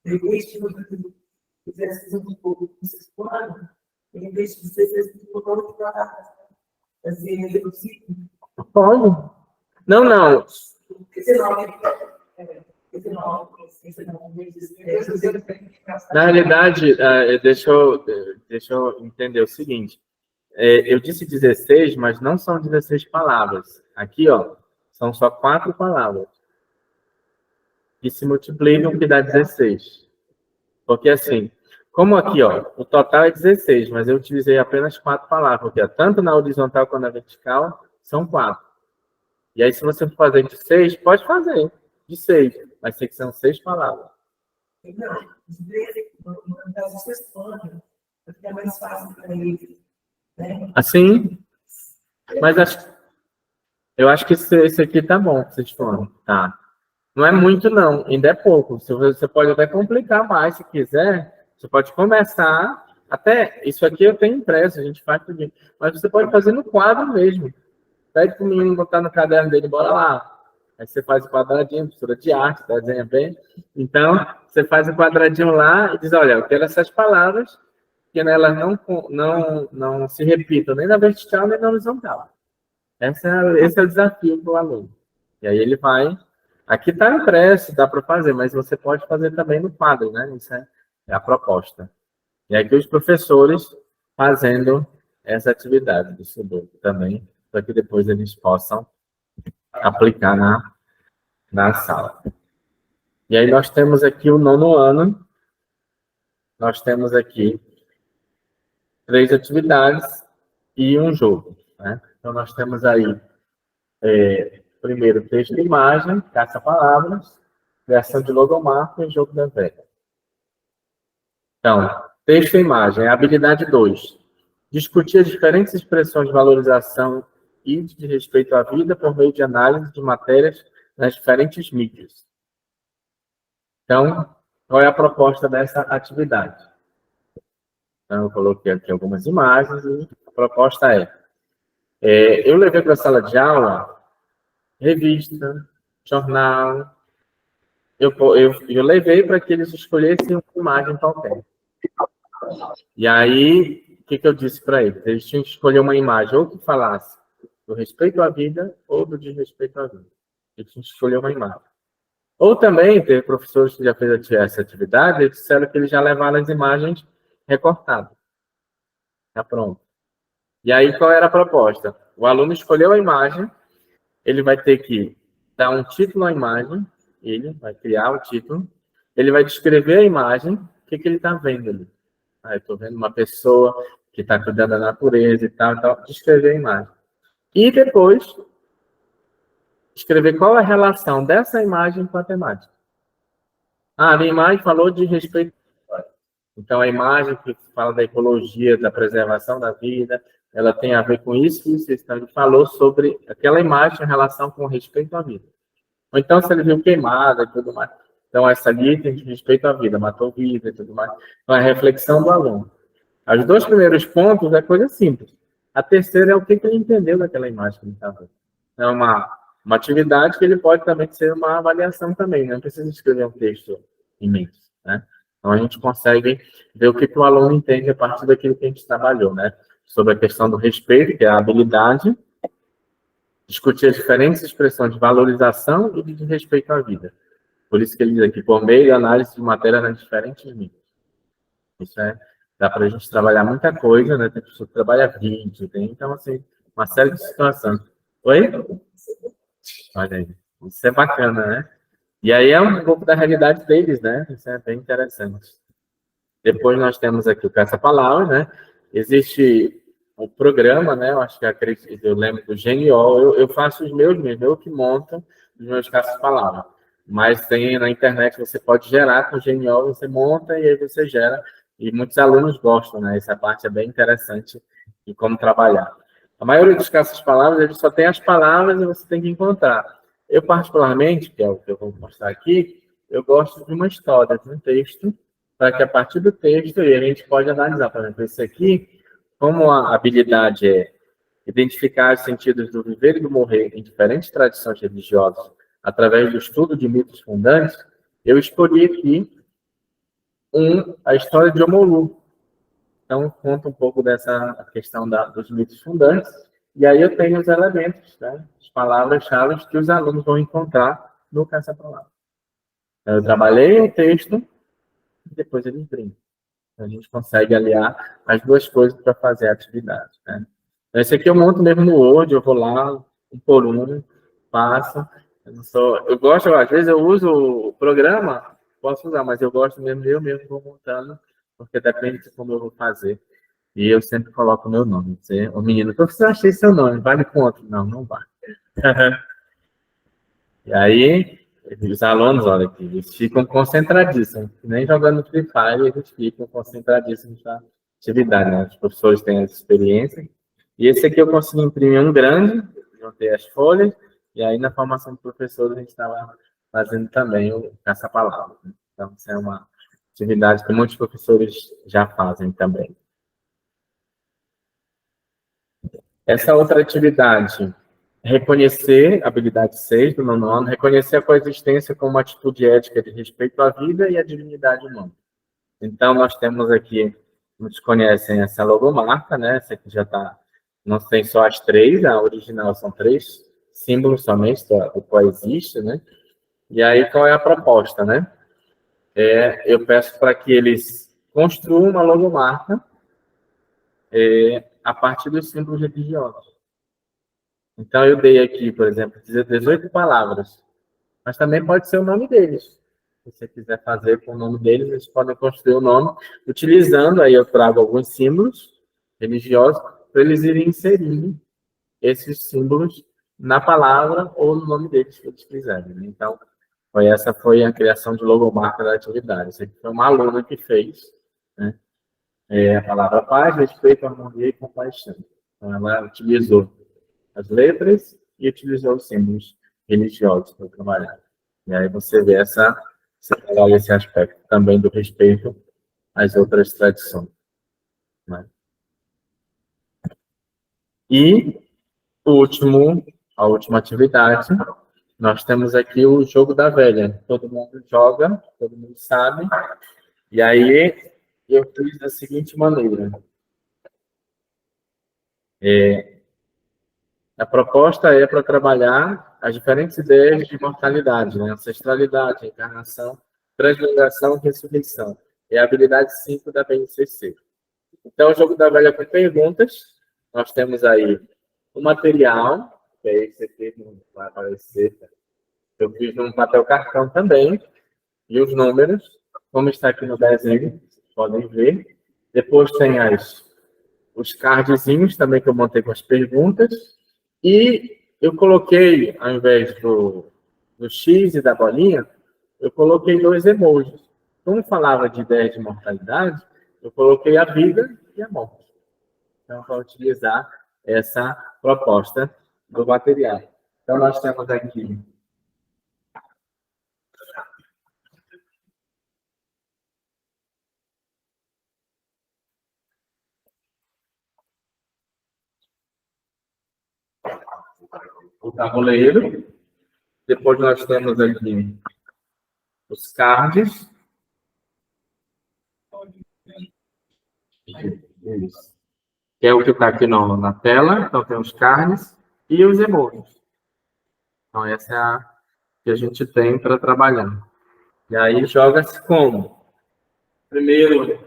Desde que fizesse um pouco com vocês planos, em vez de vocês colocarem para fazer o ciclo. Pode. Não. Na realidade, deixa eu entender o seguinte. Eu disse 16, mas não são 16 palavras. Aqui, ó, são só 4 palavras. Que se multiplicam, que dá 16. Porque assim, como aqui, ó, o total é 16, mas eu utilizei apenas 4 palavras. Porque tanto na horizontal quanto na vertical, são 4. E aí, se você for fazer de 6, pode fazer de 6, mas tem que ser 6 palavras. Não, de vez em quando, no caso, vocês podem, porque é mais fácil para eles, né? Assim, mas eu acho que esse aqui tá bom, vocês foram, tá? Não é muito, não, ainda é pouco. Você pode até complicar mais, se quiser. Você pode começar, até, isso aqui eu tenho impresso, a gente faz tudo. Mas você pode fazer no quadro mesmo. Pede para o menino botar no caderno dele, bora lá. Aí você faz o quadradinho, professora de arte, desenha bem. Então, você faz o quadradinho lá e diz, olha, eu quero essas palavras, que elas não se repitam nem na vertical, nem na horizontal. Esse é o desafio para o aluno. E aí ele vai... Aqui está impresso, dá para fazer, mas você pode fazer também no quadro, né? Isso é a proposta. E aqui os professores fazendo essa atividade do Sudoku também, para que depois eles possam aplicar na sala. E aí nós temos aqui o 9º ano, nós temos aqui 3 atividades e um jogo, né? Então nós temos aí, primeiro, texto e imagem, caça-palavras, criação de logomarca e jogo da velha. Então, texto e imagem, habilidade 2. Discutir as diferentes expressões de valorização e de respeito à vida por meio de análise de matérias nas diferentes mídias. Então, qual é a proposta dessa atividade? Então, eu coloquei aqui algumas imagens e a proposta eu levei para a sala de aula revista, jornal, eu levei para que eles escolhessem uma imagem qualquer. E aí, o que eu disse para eles? Eles tinham que escolher uma imagem ou que falasse do respeito à vida ou do desrespeito à vida. Eles tinham que escolher uma imagem. Ou também, teve professores que já fez essa atividade, eles disseram que eles já levaram as imagens recortadas. Já pronto. E aí, qual era a proposta? O aluno escolheu a imagem, ele vai ter que dar um título à imagem, ele vai criar o título, ele vai descrever a imagem, o que ele está vendo ali. Eu estou vendo uma pessoa que está cuidando da natureza e tal, descrever a imagem. E depois, escrever qual é a relação dessa imagem com a temática. A minha imagem falou de respeito. Então, a imagem que fala da ecologia, da preservação da vida, ela tem a ver com isso que o Então, ele falou sobre aquela imagem em relação com respeito à vida. Ou então, se ele viu queimada e tudo mais. Então, essa ali tem respeito à vida, matou vida e tudo mais. Então, é a reflexão do aluno. Os 2 primeiros pontos é coisa simples. A terceira é o que ele entendeu daquela imagem que ele está vendo. É uma atividade que ele pode também ser uma avaliação também. Não precisa escrever um texto imenso, né? Então, a gente consegue ver o que o aluno entende a partir daquilo que a gente trabalhou, né? Sobre a questão do respeito, que é a habilidade, discutir as diferentes expressões de valorização e de respeito à vida. Por isso que ele diz aqui, por meio de análise de matéria nas diferentes mídias. Isso dá para a gente trabalhar muita coisa, né? Tem pessoa que trabalha vídeo, então, assim, uma série de situações. Oi? Olha aí. Isso é bacana, né? E aí é um pouco da realidade deles, né? Isso é bem interessante. Depois nós temos aqui o caça-palavra, né? Existe o programa, né? Eu acho que eu lembro do Genial. Eu faço os meus mesmo, eu que monto os meus caça-palavras. Mas tem na internet, você pode gerar com o Genial, você monta e aí você gera. E muitos alunos gostam, né? Essa parte é bem interessante de como trabalhar. A maioria dos caça-palavras, ele só tem as palavras e você tem que encontrar. Eu, particularmente, que é o que eu vou mostrar aqui, eu gosto de uma história, de um texto, para que a partir do texto a gente pode analisar. Por exemplo, esse aqui, como a habilidade é identificar os sentidos do viver e do morrer em diferentes tradições religiosas, através do estudo de mitos fundantes, eu escolhi aqui a história de Omolu. Então, conta um pouco dessa questão dos mitos fundantes, e aí eu tenho os elementos, né, as palavras-chave que os alunos vão encontrar no caça-palavra. Eu trabalhei o texto e depois eles brincam. Então, a gente consegue aliar as duas coisas para fazer a atividade, né? Então, esse aqui eu monto mesmo no Word, eu vou lá, um por um, passo. Eu gosto, às vezes eu uso o programa, posso usar, mas eu gosto mesmo, eu mesmo vou montando, porque depende de como eu vou fazer. E eu sempre coloco o meu nome. O menino, professor, achei seu nome, vale com outro? Não, não vale. E aí, os alunos, olha aqui, eles ficam concentradíssimos. Nem jogando Free Fire, eles ficam concentradíssimos na atividade, né? Os professores têm essa experiência. E esse aqui eu consegui imprimir um grande, juntei as folhas, e aí na formação de professores a gente estava fazendo também o caça-palavra. Né? Então, isso é uma atividade que muitos professores já fazem também. Essa outra atividade, reconhecer, habilidade 6 do nono ano, reconhecer a coexistência como uma atitude ética de respeito à vida e à dignidade humana. Então, nós temos aqui, muitos conhecem essa logomarca, né? Essa aqui já está, não tem só as três, a original são 3 símbolos somente do coexiste, né? E aí, qual é a proposta, né? Eu peço para que eles construam uma logomarca a partir dos símbolos religiosos. Então, eu dei aqui, por exemplo, 18 palavras, mas também pode ser o nome deles. Se você quiser fazer com o nome deles, eles podem construir o nome, utilizando, aí eu trago alguns símbolos religiosos, para eles irem inserindo esses símbolos na palavra ou no nome deles, que eles quiserem. Então, essa foi a criação de logomarca da atividade. Isso aqui foi uma aluna que fez, né? A palavra paz, respeito, harmonia e compaixão. Então, ela utilizou as letras e utilizou os símbolos religiosos para trabalhar. E aí você vê esse aspecto também do respeito às outras tradições. Né? E a última atividade, nós temos aqui o jogo da velha. Todo mundo joga, todo mundo sabe. E aí eu fiz da seguinte maneira. A proposta é para trabalhar as diferentes ideias de mortalidade, né? Ancestralidade, encarnação, transmigração e ressurreição. É a habilidade 5 da BNCC. Então, o jogo da velha com perguntas. Nós temos aí o material, que é esse aqui, não vai aparecer. Eu fiz num papel cartão também. E os números, como está aqui no desenho, vocês podem ver. Depois tem os cardzinhos também que eu montei com as perguntas. E eu coloquei, ao invés do X e da bolinha, eu coloquei 2 emojis. Como falava de ideia de mortalidade, eu coloquei a vida e a morte. Então, para utilizar essa proposta do material. Então, nós temos aqui o tabuleiro. Depois nós temos aqui os cards. Isso. Que é o que está aqui na tela. Então, tem os cards e os emojis. Então, essa é a que a gente tem para trabalhar. E aí, joga-se como? Primeiro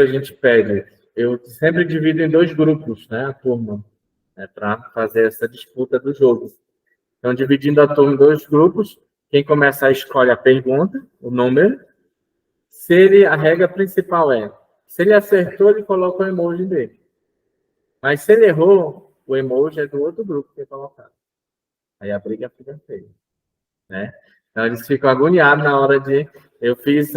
a gente pede. Eu sempre divido em 2 grupos, né, a turma, para fazer essa disputa do jogo. Então, dividindo a turma em 2 grupos, quem começar escolhe a pergunta, o número. A regra principal se ele acertou, ele coloca o emoji dele. Mas se ele errou, o emoji é do outro grupo que é colocado. Aí a briga fica feia, né? Então, eles ficam agoniados na hora de... Eu tive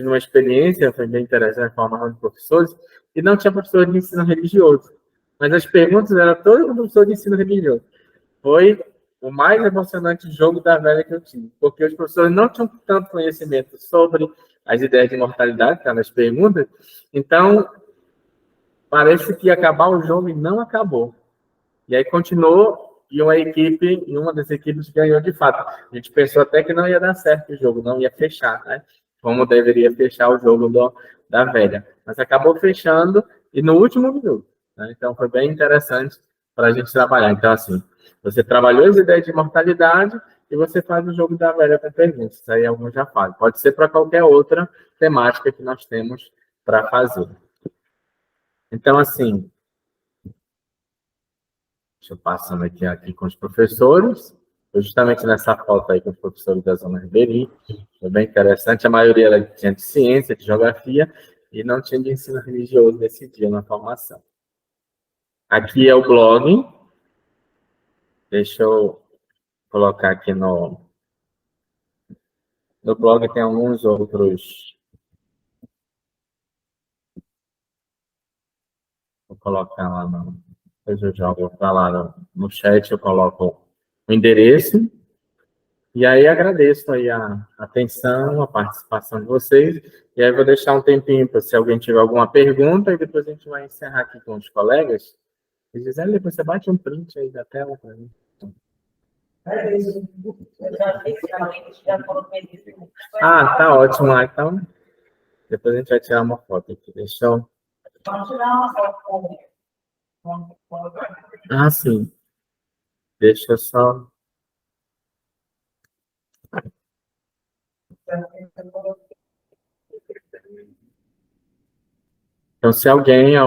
uma experiência, foi bem interessante, formação de professores, e não tinha professor de ensino religioso. Mas as perguntas eram todas professor de ensino religioso. Foi o mais emocionante jogo da velha que eu tive, porque os professores não tinham tanto conhecimento sobre as ideias de mortalidade, que eram as perguntas, então parece que ia acabar o jogo e não acabou. E aí continuou, e uma das equipes ganhou de fato. A gente pensou até que não ia dar certo o jogo, não ia fechar, né? Como deveria fechar o jogo da velha. Mas acabou fechando, e no último minuto. Né? Então foi bem interessante para a gente trabalhar. Então, assim, você trabalhou as ideias de mortalidade e você faz o jogo da velha com perguntas. Isso aí alguns já fazem. Pode ser para qualquer outra temática que nós temos para fazer. Então, assim, deixa eu passando aqui com os professores. Foi justamente nessa foto aí com os professores da Zona Ribeirinha. Foi bem interessante. A maioria era de ciência, de geografia, e não tinha de ensino religioso nesse dia na formação. Aqui é o blog. Deixa eu colocar aqui no blog, tem alguns outros. Vou colocar lá depois eu jogo para lá no chat, eu coloco o endereço. E aí agradeço aí a atenção, a participação de vocês. E aí vou deixar um tempinho para se alguém tiver alguma pergunta, e depois a gente vai encerrar aqui com os colegas. E Gisele, depois você bate um print aí da tela para mim. Ah, tá ótimo lá. Então, depois a gente vai tirar uma foto aqui. Deixa eu... Ah, sim. Deixa eu só... Então, se alguém, a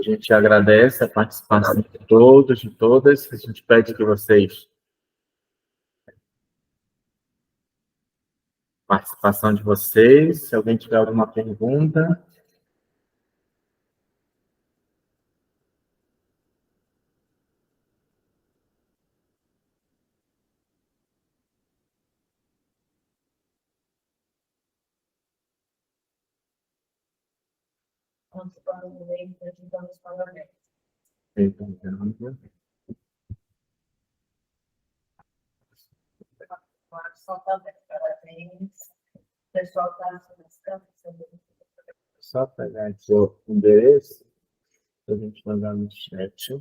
gente agradece a participação de todos, de todas. A gente pede que vocês... Participação de vocês. Se alguém tiver alguma pergunta... Só pegar aqui o endereço para a gente mandar no chat.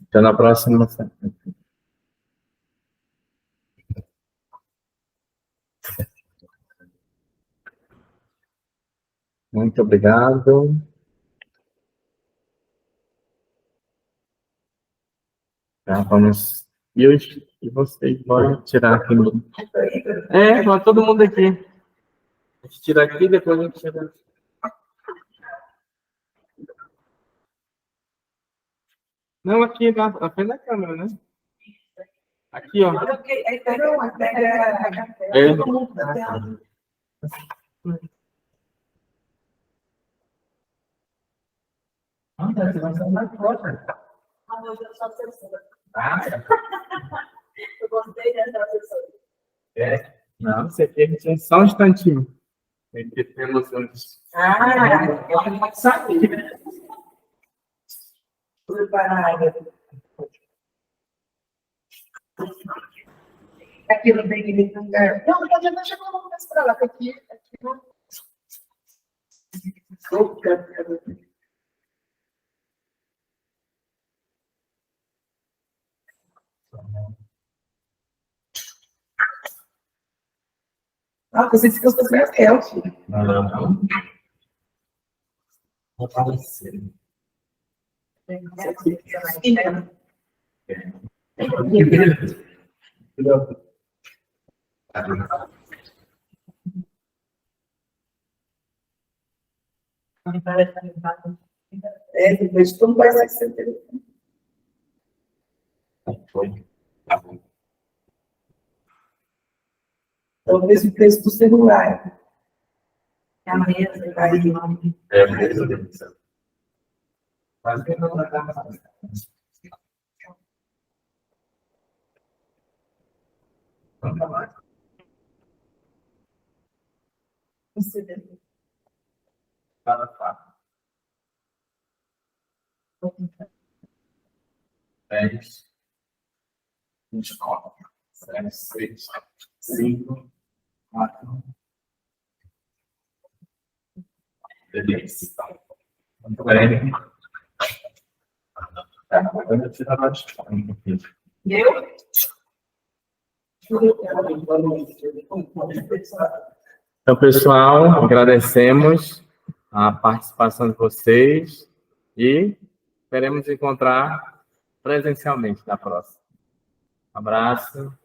Até na próxima. Muito obrigado. Tá, vamos... E vocês vão tirar aqui. Vai todo mundo aqui. A gente tira aqui, depois a gente tira. Não, aqui, na frente da câmera, né? Aqui, ó. Eu gostei dessa pessoa. Não, isso aqui a gente é só um instantinho. Aqui temos uns... Eu não sabia. Preparada. Aqui não tem ninguém no lugar. Não, pode deixar que eu vou mostrar lá, aqui não. Você ficou com minha selfie. Não aparecer. Depois como vai ser telefone. Foi. Talvez o preço do celular. É a mesa, Aí, É a mesa. Mas que não dá pra fazer. você vê. Cada fato. 10, 24, 7, 6, 5, 4, 10. Muito bem. Agora eu tiro a nota. Eu? Então, pessoal, agradecemos a participação de vocês e esperemos encontrar presencialmente na próxima. Um abraço.